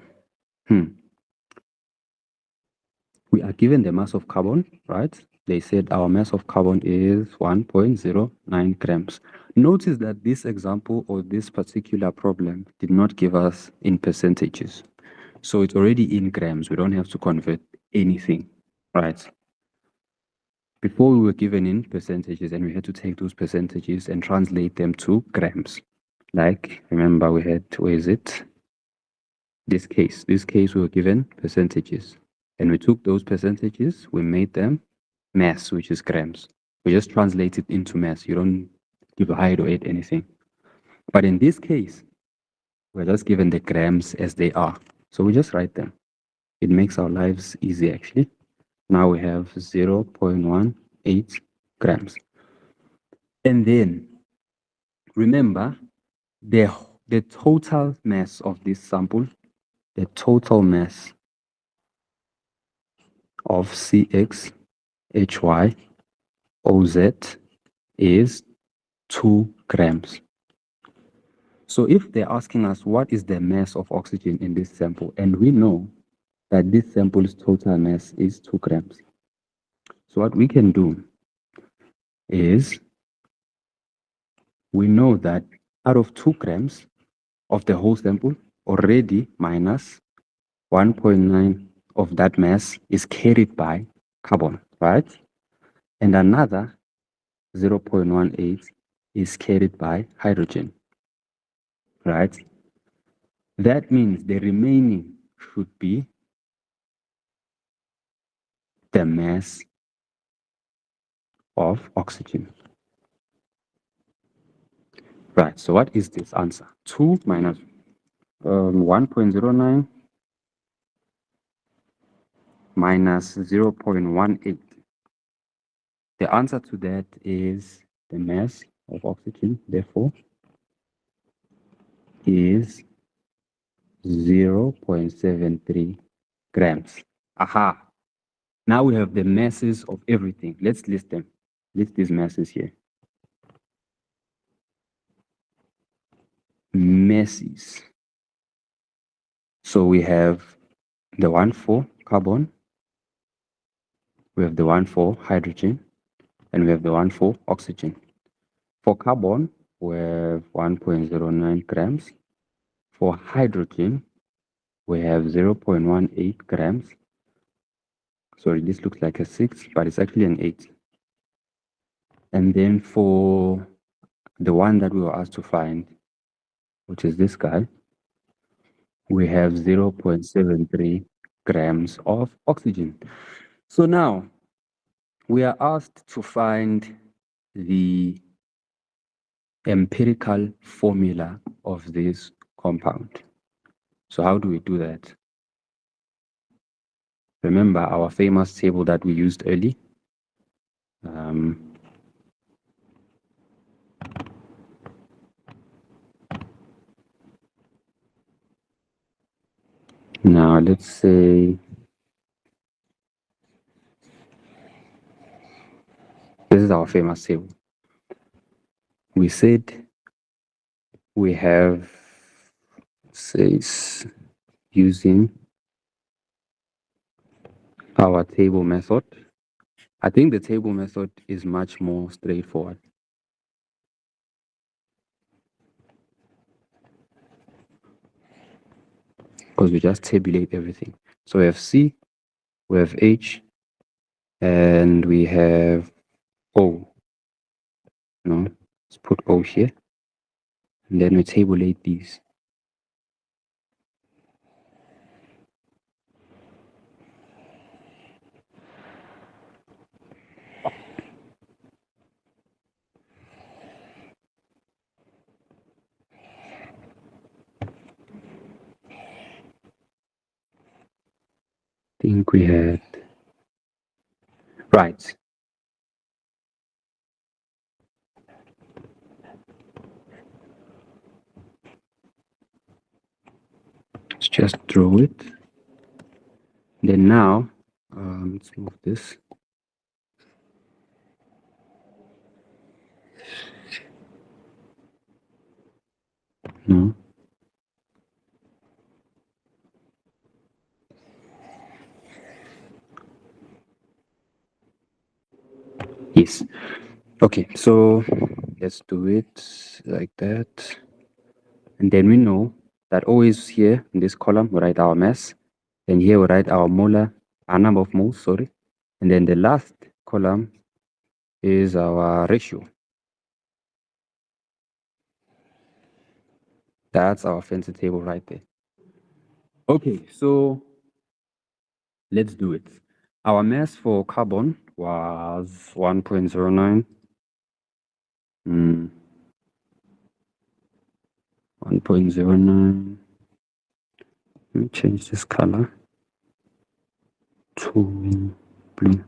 We are given the mass of carbon, right? They said our mass of carbon is 1.09 grams. Notice that this example or this particular problem did not give us in percentages. So it's already in grams. We don't have to convert anything, right? Before we were given in percentages and we had to take those percentages and translate them to grams. Like, remember we had, where is it? This case we were given percentages. And we took those percentages, we made them mass, which is grams. We just translate it into mass. You don't divide or add anything. But in this case, we're just given the grams as they are. So we just write them. It makes our lives easy, actually. Now we have 0.18 grams. And then, remember, the total mass of this sample, the total mass of CxHyOZ is 2 grams. So if they're asking us what is the mass of oxygen in this sample, and we know that this sample's total mass is 2 grams. So what we can do is, we know that out of 2 grams of the whole sample, already minus 1.9 of that mass is carried by carbon, right? And another 0.18 is carried by hydrogen, right? That means the remaining should be the mass of oxygen. Right, so what is this answer? 2 minus 1.09 minus 0.18. The answer to that is the mass of oxygen, therefore, is 0.73 grams. Aha! Now we have the masses of everything. Let's list them. List these masses here. Masses. So we have the one for carbon, we have the one for hydrogen, and we have the one for oxygen. For carbon, we have 1.09 grams. For hydrogen, we have 0.18 grams. Sorry, this looks like a 6, but it's actually an 8. And then for the one that we were asked to find, which is this guy, we have 0.73 grams of oxygen. So now we are asked to find the empirical formula of this compound. So how do we do that? Remember our famous table that we used early? Now let's say this is our famous table. We said we have, says, using our table method. I think the table method is much more straightforward. Because we just tabulate everything. So we have C, we have H, and we have O. No, let's put O here. And then we tabulate these. Think we had, right. Let's just draw it. Then now, let's move this. No. Yes. Okay, so let's do it like that. And then we know that always here in this column, we write our mass. Then here we write our molar, our number of moles, sorry. And then the last column is our ratio. That's our fancy table right there. Okay, so let's do it. Our mass for carbon was 1.09. 1.09. Let me change this color to blue.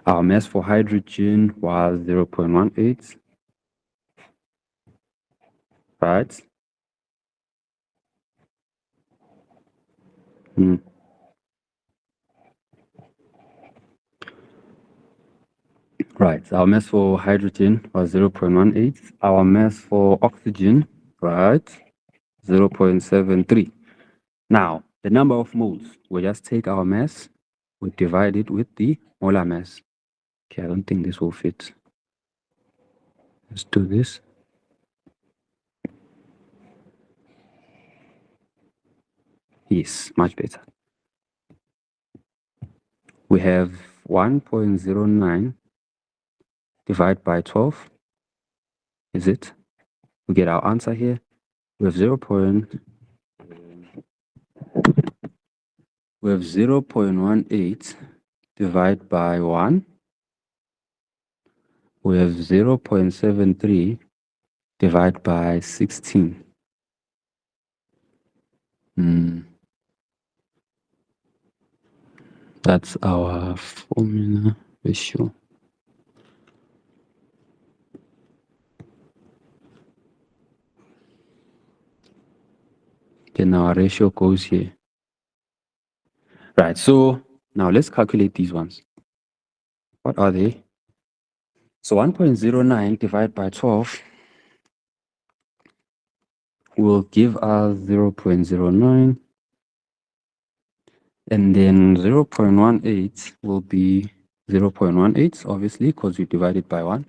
Our mass for hydrogen was 0.18. Right? Right. Our mass for hydrogen was 0.18. Our mass for oxygen, right, 0.73. Now, the number of moles, we just take our mass, we divide it with the molar mass. Okay, I don't think this will fit. Let's do this. Yes, much better. We have 1.09 divided by 12. Is it? We get our answer here. We have 0.18 divided by 1. We have 0.73 divided by 16. That's our formula ratio. Then our ratio goes here. Right, so now let's calculate these ones. What are they? So 1.09 divided by 12 will give us 0.09. And then 0.18 will be 0.18, obviously, because we divided by 1.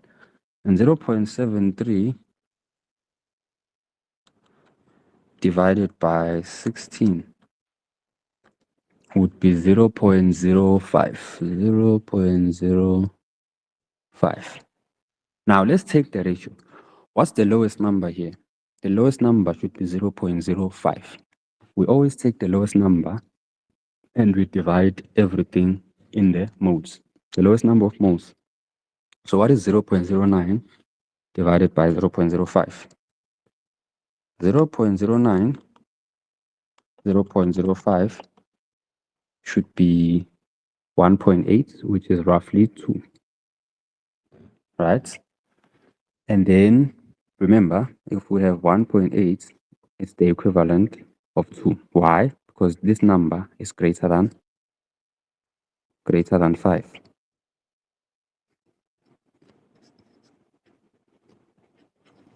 And 0.73 divided by 16 would be 0.05. 0.05. Now let's take the ratio. What's the lowest number here? The lowest number should be 0.05. We always take the lowest number and we divide everything in the moles. The lowest number of moles. So what is 0.09 divided by 0.05? 0.09, 0.05 should be 1.8, which is roughly 2. Right? And then remember, if we have 1.8 it's the equivalent of 2. Why? Because this number is greater than 5.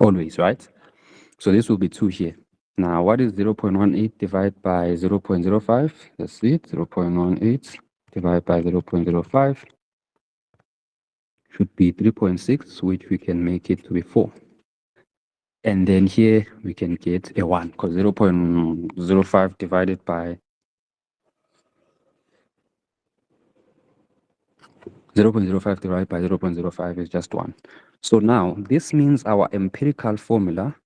Always, right? So this will be 2 here. Now, what is 0.18 divided by 0.05? Let's see it. 0.18 divided by 0.05 should be 3.6, which we can make it to be 4. And then here we can get a 1, because 0.05 divided by 0.05 is just 1. So now this means our empirical formula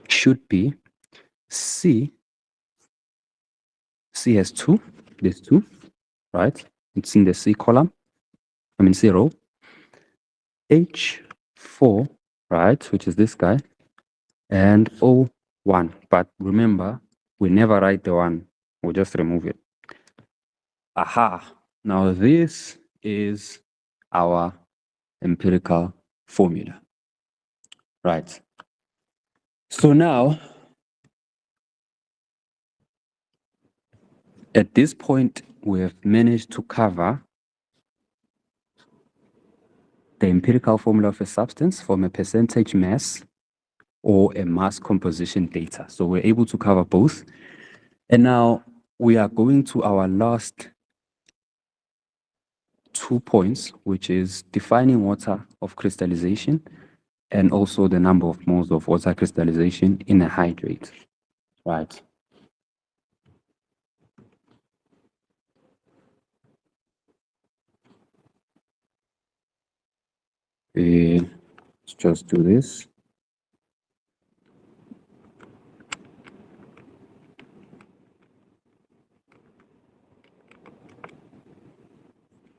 should be C has 2, there's 2, right? It's in the C column, C row. H4, right, which is this guy, and O1. But remember, we never write the 1, we just remove it. Aha! Now this is our empirical formula, right? So now, at this point, we have managed to cover the empirical formula of a substance from a percentage mass or a mass composition data. So we're able to cover both. And now we are going to our last 2 points, which is defining water of crystallization and also the number of moles of water crystallization in a hydrate, right? Let's just do this.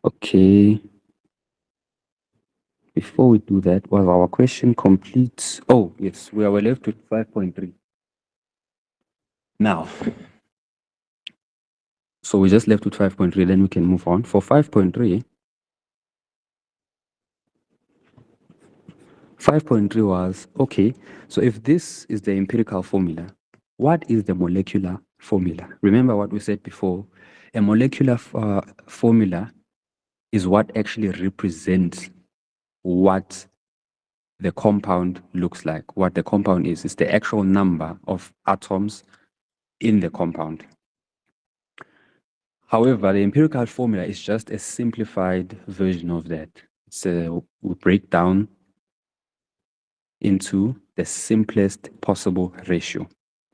Okay. Before we do that, was our question complete? Oh, yes, we are left with 5.3. Now, so we just left with 5.3, then we can move on. For 5.3, 5.3 was, okay, so if this is the empirical formula, what is the molecular formula? Remember what we said before, a molecular formula is what actually represents what the compound looks like. What the compound is the actual number of atoms in the compound. However, the empirical formula is just a simplified version of that. So we break down into the simplest possible ratio.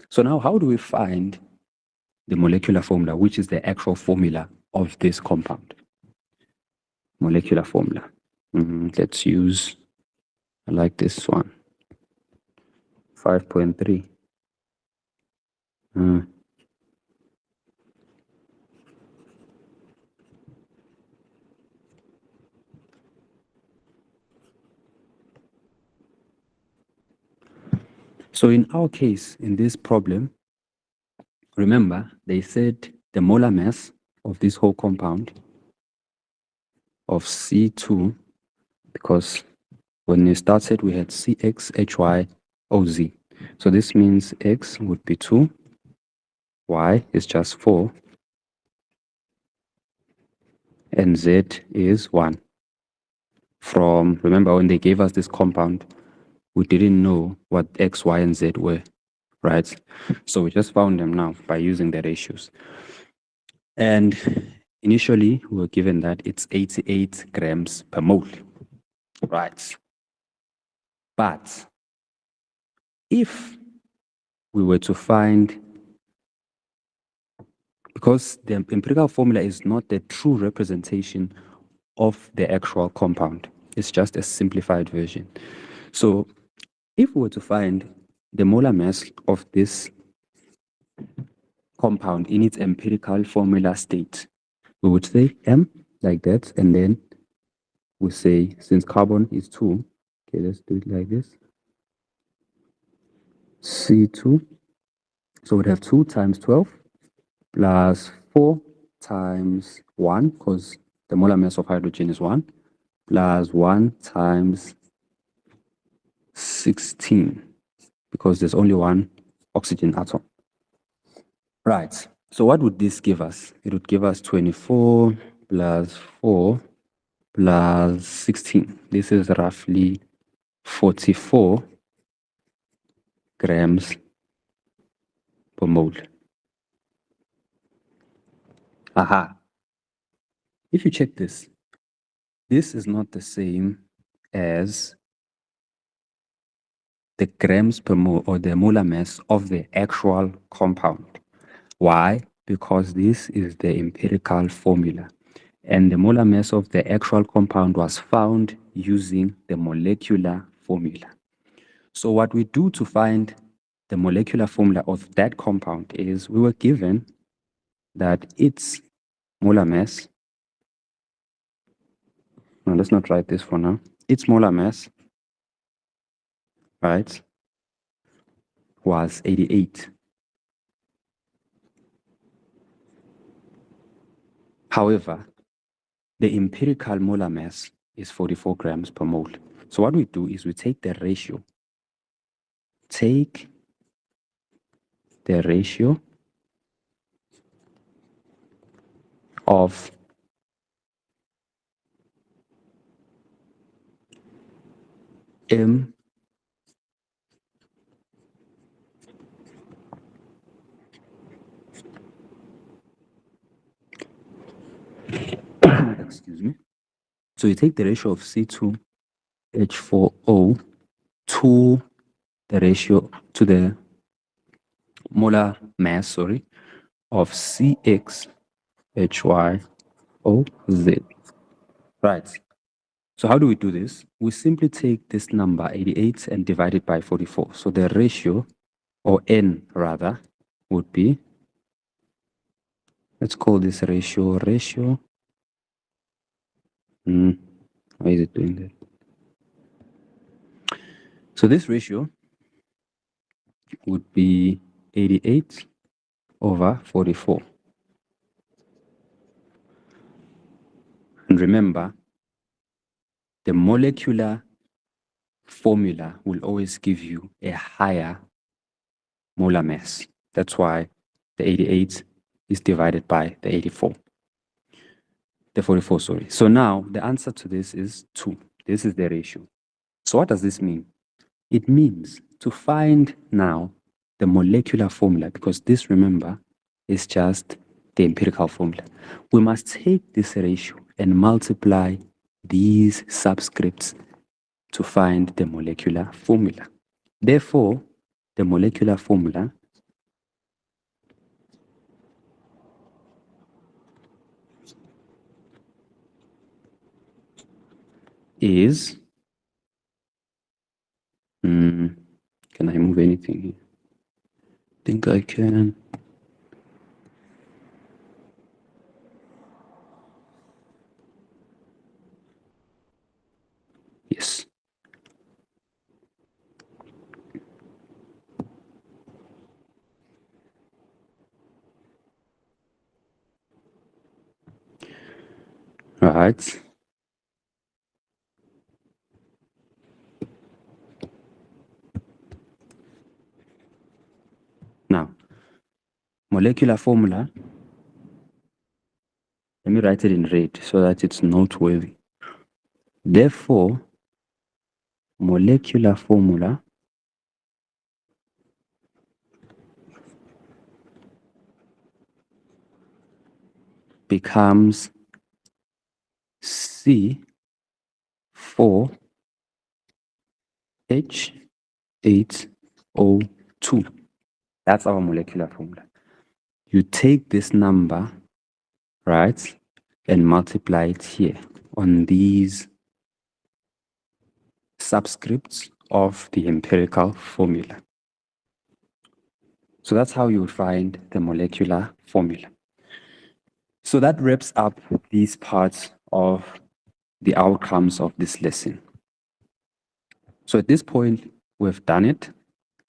So now how do we find the molecular formula, which is the actual formula of this compound? Molecular formula. Let's use, I like this one, 5.3. So in our case, in this problem, remember, they said the molar mass of this whole compound of C2, because when we started, we had CX, HY, OZ. So this means X would be 2, Y is just 4, and Z is 1. Remember when they gave us this compound, we didn't know what X, Y, and Z were, right? So we just found them now by using the ratios. And initially, we were given that it's 88 grams per mole, right? But if we were to find, because the empirical formula is not the true representation of the actual compound, it's just a simplified version. So if we were to find the molar mass of this compound in its empirical formula state, we would say M like that, and then we say, since carbon is 2, okay, let's do it like this, C2, so we'd have 2 times 12 plus 4 times 1, because the molar mass of hydrogen is 1, plus 1 times 16, because there's only one oxygen atom. Right, so what would this give us? It would give us 24 plus 4 plus 16. This is roughly 44 grams per mole. Aha. If you check this is not the same as the grams per mole or the molar mass of the actual compound. Why? Because this is the empirical formula. And the molar mass of the actual compound was found using the molecular formula. So what we do to find the molecular formula of that compound is we were given that its molar mass, no, let's not write this for now, its molar mass, right, was 88. However, the empirical molar mass is 44 grams per mole. So what we do is we take the ratio. Take the ratio of M excuse me. So you take the ratio of C2H4O to the ratio to the molar mass, sorry, of CXHYOZ. Right. So how do we do this? We simply take this number 88 and divide it by 44. So the ratio, or N rather, would be, let's call this ratio. Why is it doing that? So this ratio would be 88 over 44. And remember, the molecular formula will always give you a higher molar mass. That's why the 88 is divided by the 84. The 44, sorry. So now the answer to this is 2. This is the ratio. So what does this mean? It means to find now the molecular formula, because this, remember, is just the empirical formula. We must take this ratio and multiply these subscripts to find the molecular formula. Therefore, the molecular formula is, can I move anything here? I think I can. Yes. Right. Now, molecular formula, let me write it in red so that it's noteworthy. Therefore, molecular formula becomes C4H8O2. That's our molecular formula. You take this number, right, and multiply it here on these subscripts of the empirical formula. So that's how you would find the molecular formula. So that wraps up these parts of the outcomes of this lesson. So at this point, we've done it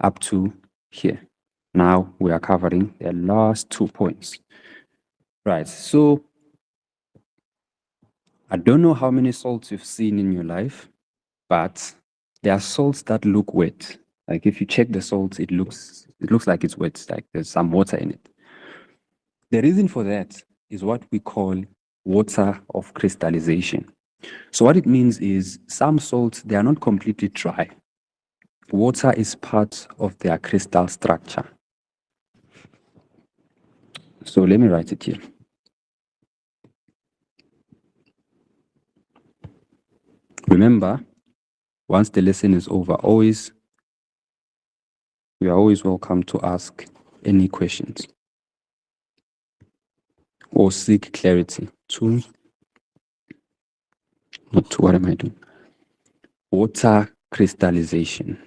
up to here. Now we are covering the last 2 points. Right. So I don't know how many salts you've seen in your life, but there are salts that look wet. Like if you check the salt, it looks like it's wet, like there's some water in it. The reason for that is what we call water of crystallization. So what it means is some salts, they are not completely dry. Water is part of their crystal structure. So let me write it here. Remember, once the lesson is over, you are always welcome to ask any questions or seek clarity to, not to, what am I doing? Water crystallization.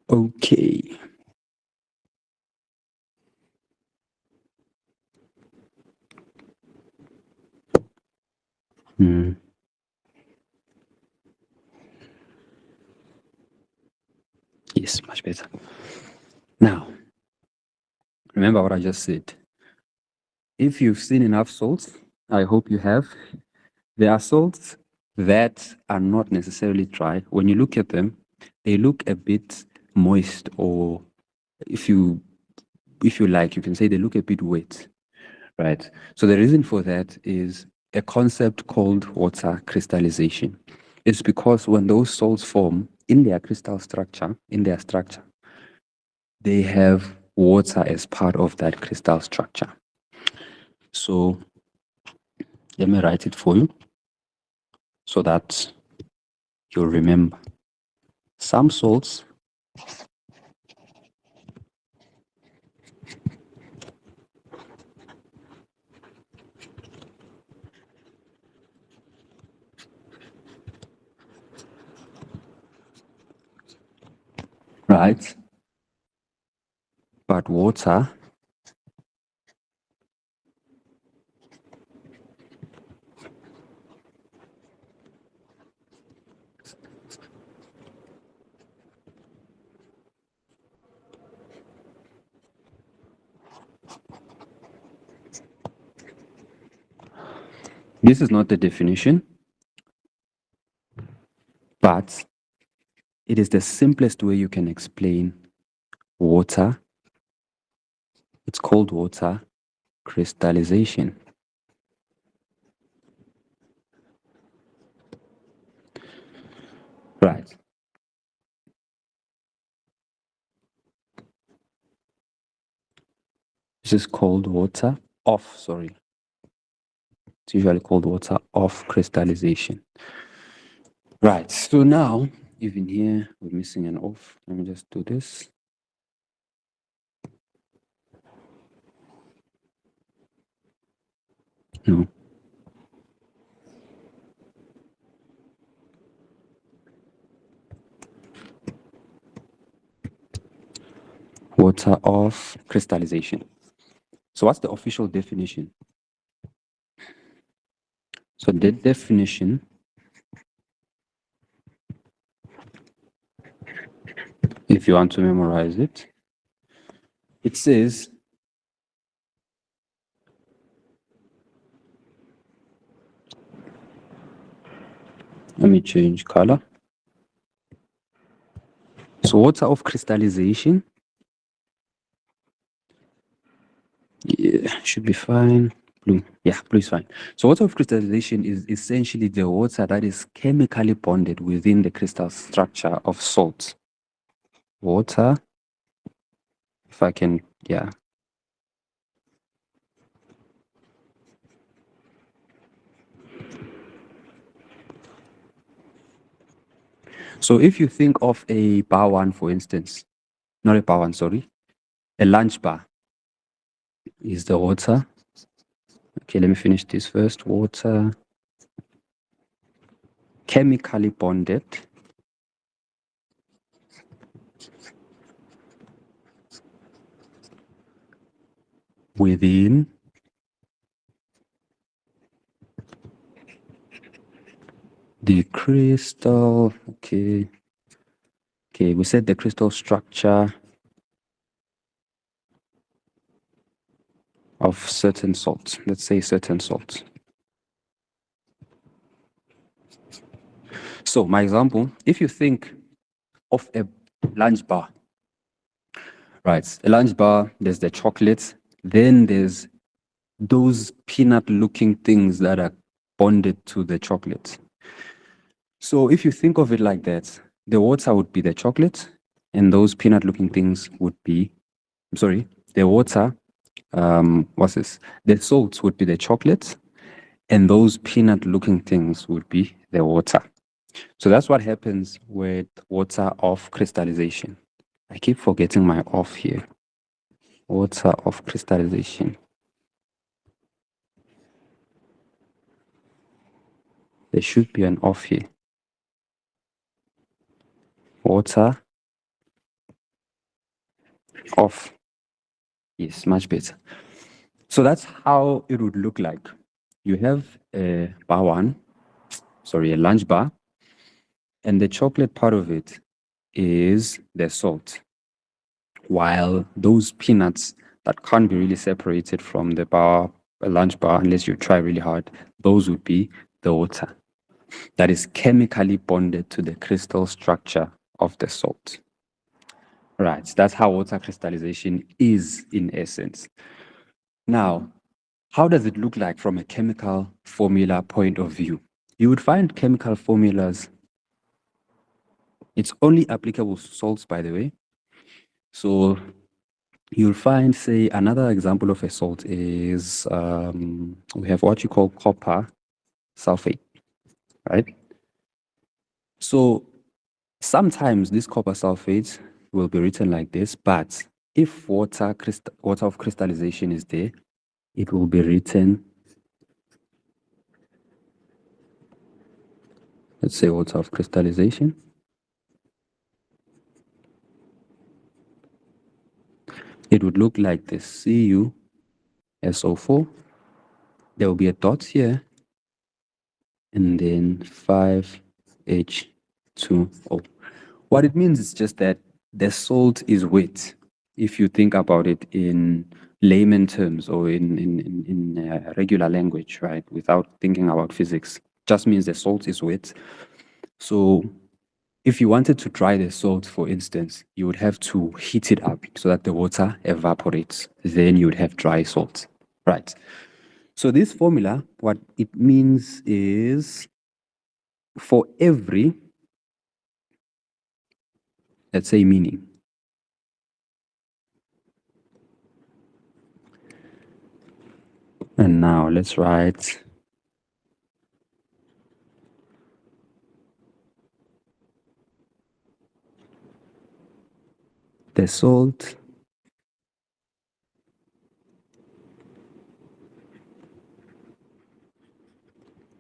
Okay. Yes, much better. Now, remember what I just said. If you've seen enough salts, I hope you have, there are salts that are not necessarily dry. When you look at them, they look a bit moist, or if you like, you can say they look a bit wet, right? So the reason for that is a concept called water crystallization. It's because when those salts form in their crystal structure, they have water as part of that crystal structure. So let me write it for you so that you'll remember. Some salts right? But water this is not the definition, but it is the simplest way you can explain water. It's called water crystallization. Right. This is called water off, sorry. It's usually called water off crystallization. Right. So now, even here, we're missing an off. Let me just do this. No. Water off crystallization. So what's the official definition? So the definition, if you want to memorize it, it says let me change color. So water of crystallization, yeah, should be fine. Blue, yeah, blue is fine. So water of crystallization is essentially the water that is chemically bonded within the crystal structure of salt. Water, if I can, yeah. So if you think of a bar one, for instance, not a bar one, sorry, a lunch bar is the water. Okay, let me finish this first. Water chemically bonded within crystal, okay, we said the crystal structure of certain salts. Let's say certain salts. So my example, if you think of a lunch bar, right? A lunch bar, there's the chocolate, then there's those peanut-looking things that are bonded to the chocolate. So if you think of it like that, the water would be the chocolate, and those peanut-looking things would be, the water, what's this? The salts would be the chocolate, and those peanut-looking things would be the water. So that's what happens with water of crystallization. I keep forgetting my off here. Water of crystallization. There should be an off here. Water off. Yes, much better. So that's how it would look like. You have a a lunch bar, and the chocolate part of it is the salt, while those peanuts that can't be really separated from the lunch bar unless you try really hard, those would be the water that is chemically bonded to the crystal structure of the salt. Right, that's how water crystallization is in essence. Now, how does it look like from a chemical formula point of view? You would find chemical formulas, it's only applicable to salts, by the way. So you'll find, say, another example of a salt is we have what you call copper sulfate, right? So sometimes this copper sulfate will be written like this, but if water of crystallization is there, it will be written, let's say, water of crystallization. It would look like this, CuSO4. There will be a dot here, and then 5H2O. What it means is just that the salt is wet. If you think about it in layman terms or in regular language, right, without thinking about physics, just means the salt is wet. So if you wanted to dry the salt, for instance, you would have to heat it up so that the water evaporates. Then you would have dry salt, right? So this formula, what it means is for every, let's say, meaning. And now let's write the salt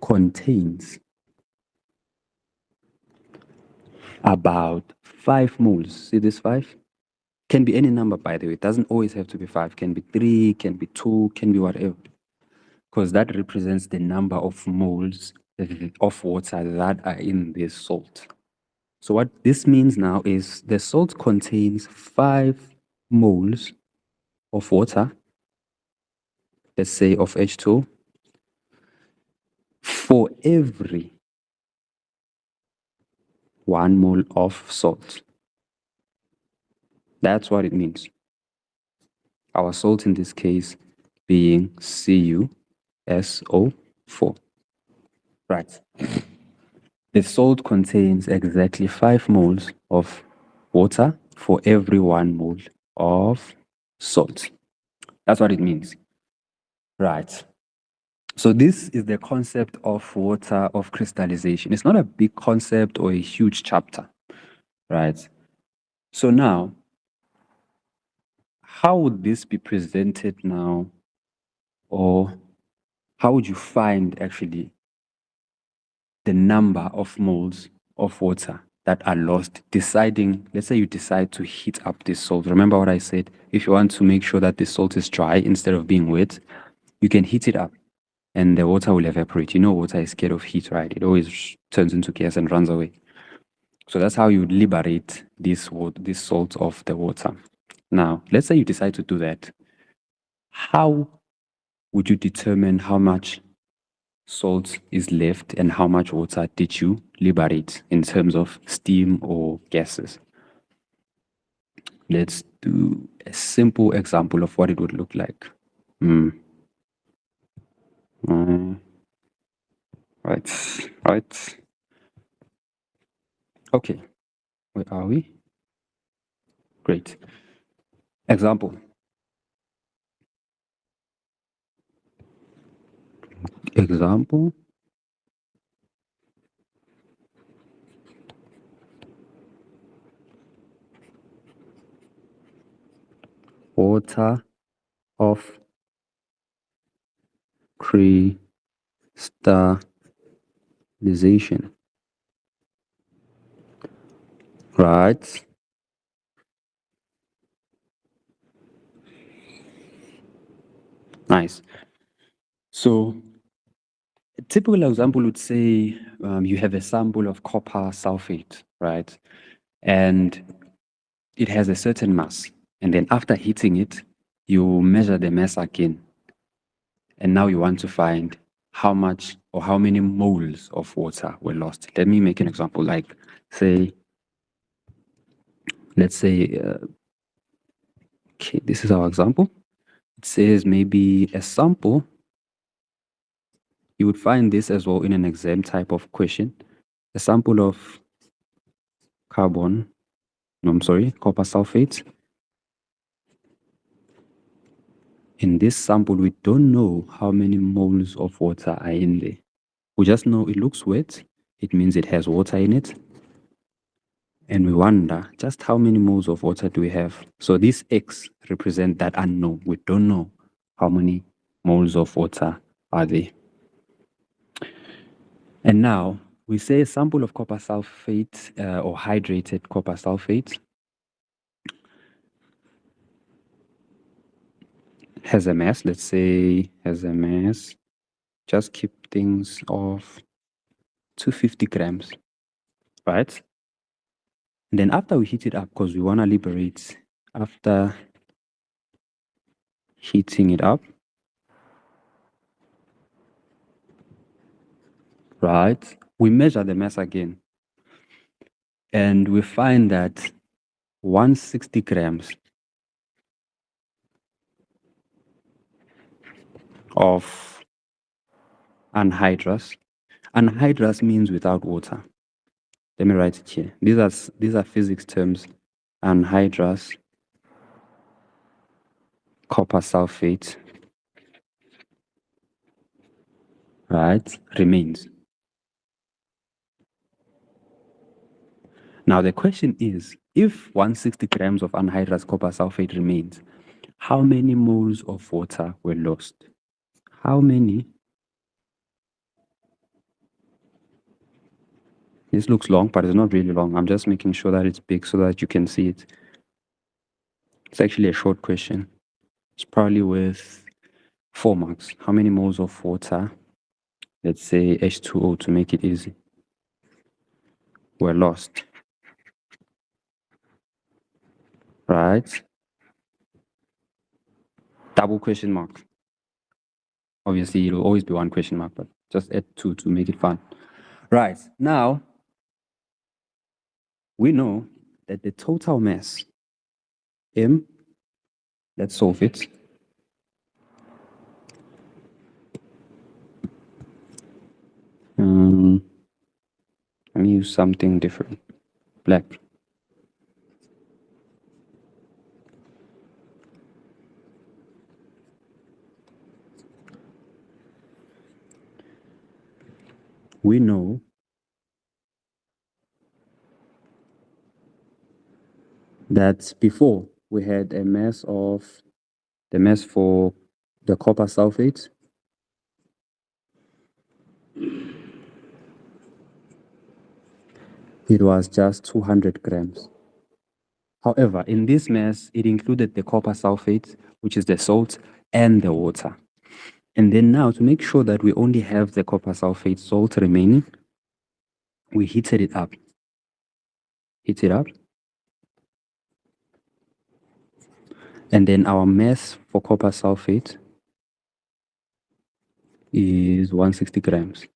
contains about 5 moles. See this 5? Can be any number, by the way. It doesn't always have to be 5. Can be 3, can be 2, can be whatever. Because that represents the number of moles of water that are in this salt. So what this means now is the salt contains 5 moles of water, let's say of H2, for every 1 mole of salt. That's what it means. Our salt in this case being CuSO4. Right. The salt contains exactly 5 moles of water for every 1 mole of salt. That's what it means. Right. So this is the concept of water of crystallization. It's not a big concept or a huge chapter, right? So now, how would this be presented now, or how would you find actually the number of moles of water that are lost deciding, let's say you decide to heat up this salt. Remember what I said? If you want to make sure that the salt is dry instead of being wet, you can heat it up. and the water will evaporate. You know, water is scared of heat, right? It always turns into gas and runs away. So that's how you liberate this salt of the water. Now, let's say you decide to do that. How would you determine how much salt is left and how much water did you liberate in terms of steam or gases? Let's do a simple example of what it would look like. Right. Okay, where are we? Great. Example. Water of crystallization. Right. Nice. So a typical example would say you have a sample of copper sulfate, right? And it has a certain mass. And then after heating it, you measure the mass again. And now you want to find how much or how many moles of water were lost. Let me make an example, like let's say, okay, this is our example. It says maybe a sample. You would find this as well in an exam type of question. A sample of copper sulfate. In this sample, we don't know how many moles of water are in there. We just know it looks wet. It means it has water in it. And we wonder just how many moles of water do we have? So this X represents that unknown. We don't know how many moles of water are there. And now we say a sample of copper sulfate or hydrated copper sulfate has a mass, let's say has a mass, just keep things off, 250 grams, right? And then after we heat it up, because we want to liberate, after heating it up, right, we measure the mass again. And we find that 160 grams of anhydrous. Anhydrous means without water. Let me write it here. These are physics terms. Anhydrous copper sulfate, right, remains. Now the question is, if 160 grams of anhydrous copper sulfate remains, how many moles of water were lost? How many? This looks long, but it's not really long. I'm just making sure that it's big so that you can see it. It's actually a short question. It's probably worth 4 marks. How many moles of water, let's say H2O to make it easy, were lost? Right? Double question mark. Obviously, it'll always be one question mark, but just add 2 to make it fun. Right. Now, we know that the total mass, M, let's solve it. Let me use something different. Black. We know that before we had a mass of the mass for the copper sulfate it was just 200 grams. However, in this mass, it included the copper sulfate, which is the salt, and the water. And then now, to make sure that we only have the copper sulfate salt remaining, we heated it up. Heat it up. And then our mass for copper sulfate is 160 grams.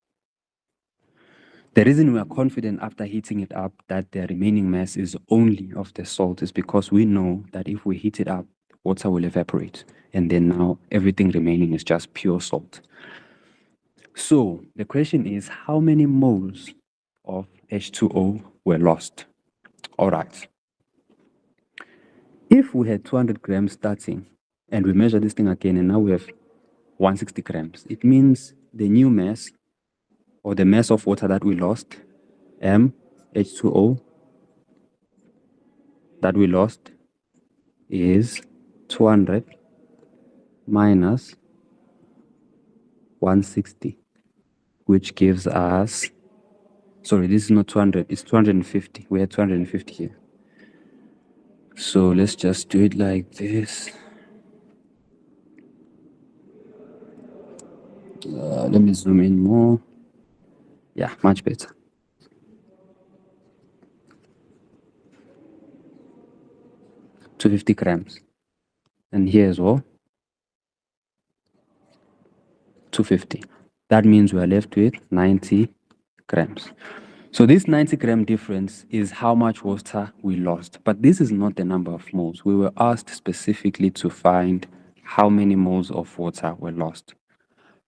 The reason we are confident after heating it up that the remaining mass is only of the salt is because we know that if we heat it up, water will evaporate. And then now everything remaining is just pure salt. So the question is, how many moles of H2O were lost? All right. If we had 200 grams starting and we measure this thing again and now we have 160 grams, it means the new mass or the mass of water that we lost, H2O, that we lost is 200 minus 160, which gives us, sorry, this is not 200, it's 250. We had 250 here. So let's just do it like this. Let me zoom in more. Yeah, much better. 250 grams. And here as well, 250. That means we are left with 90 grams. So this 90 gram difference is how much water we lost. But this is not the number of moles. We were asked specifically to find how many moles of water were lost.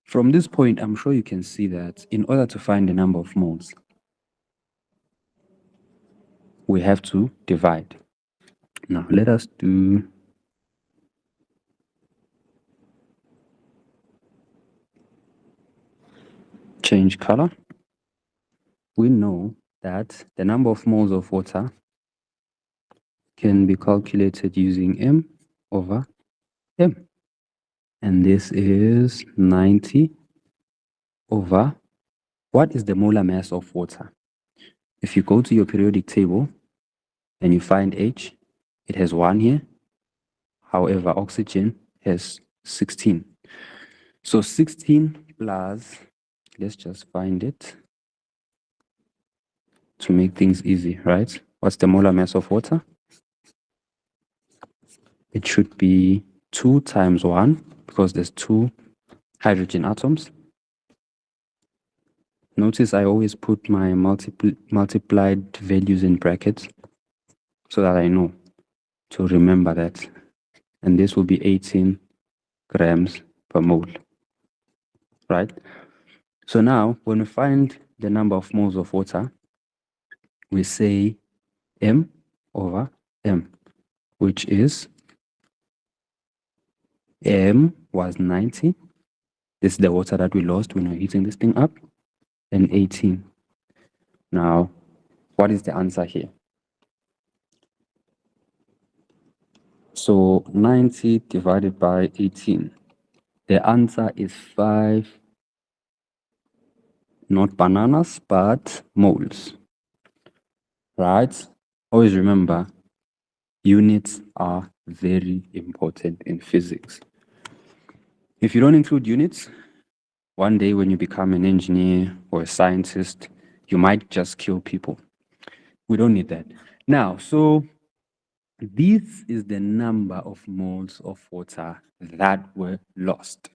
From this point, I'm sure you can see that in order to find the number of moles, we have to divide. Now, let us do change color. We know that the number of moles of water can be calculated using m over m. And this is 90 over, what is the molar mass of water? If you go to your periodic table and you find H, it has 1 here. However, oxygen has 16. So 16 plus, let's just find it to make things easy, right? What's the molar mass of water? It should be 2 times 1 because there's 2 hydrogen atoms. Notice I always put my multiplied values in brackets so that I know to remember that. And this will be 18 grams per mole, right? So now when we find the number of moles of water, we say m over m, which is m was 90. This is the water that we lost when we were heating this thing up, and 18. Now, what is the answer here? So 90 divided by 18. The answer is 5, not bananas, but moles. Right? Always remember, units are very important in physics. If you don't include units, one day when you become an engineer or a scientist, you might just kill people. We don't need that. Now, so this is the number of moles of water that were lost.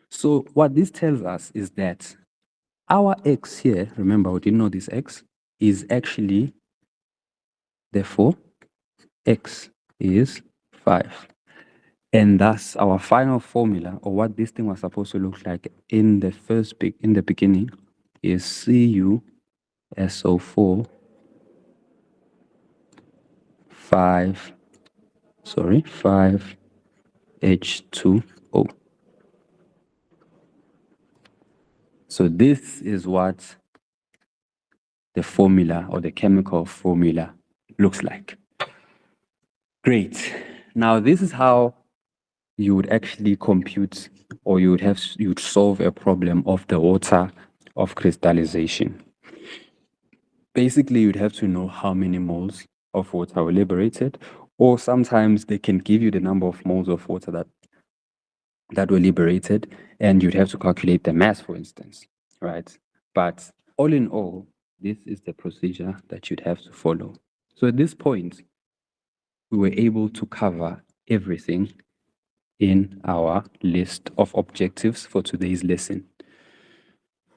So what this tells us is that our x here, remember we didn't know this x, is actually, therefore, x is 5. And thus our final formula, or what this thing was supposed to look like in the beginning, is CuSO4 5 H2O. So this is what the formula or the chemical formula looks like. Great. Now this is how you would actually compute, or you'd solve a problem of the water of crystallization. Basically, you'd have to know how many moles of water were liberated, or sometimes they can give you the number of moles of water that that were liberated, and you'd have to calculate the mass, for instance, right? But all in all, this is the procedure that you'd have to follow. So at this point, we were able to cover everything in our list of objectives for today's lesson.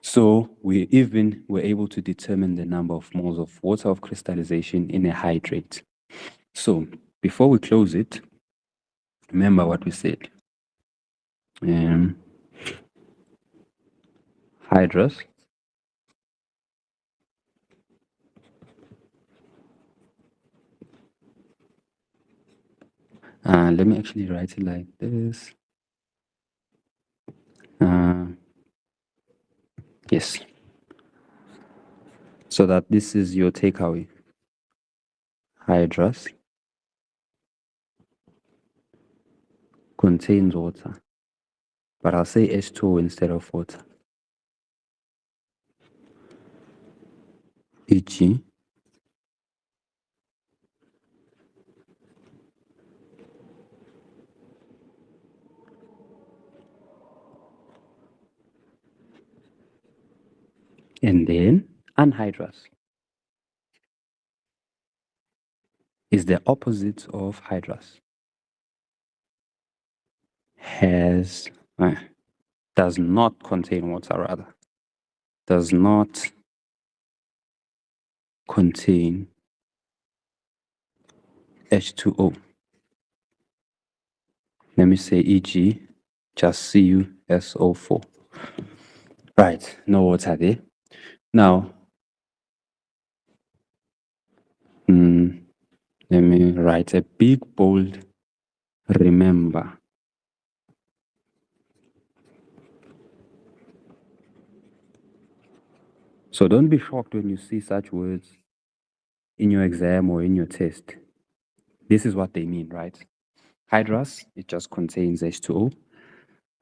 So we even were able to determine the number of moles of water of crystallization in a hydrate. So before we close it, remember what we said. Hydrous let me actually write it like this. Yes. So that this is your takeaway. Hydrous contains water, but I'll say H2O instead of water. E.g., and then anhydrous is the opposite of hydrous. Does not contain water, rather. Does not contain H2O. Let me say e.g., just CuSO4. Right, no water there. Now, let me write a big, bold, remember. So don't be shocked when you see such words in your exam or in your test. This is what they mean, right? Hydrous, it just contains H2O.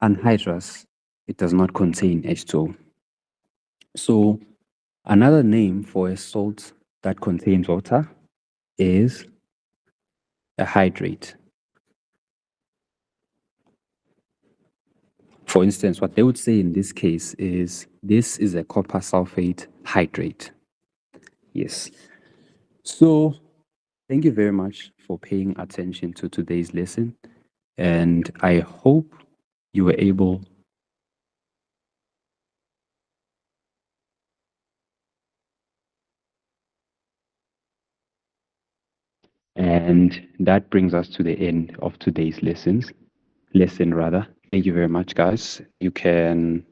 Anhydrous, it does not contain H2O. So another name for a salt that contains water is a hydrate. For instance, what they would say in this case is this is a copper sulfate hydrate. Yes. So thank you very much for paying attention to today's lesson. And I hope you were able and that brings us to the end of today's lesson. Thank you very much, guys. You can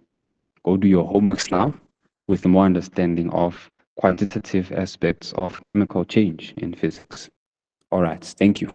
go do your homeworks now with more understanding of quantitative aspects of chemical change in physics. All right, thank you.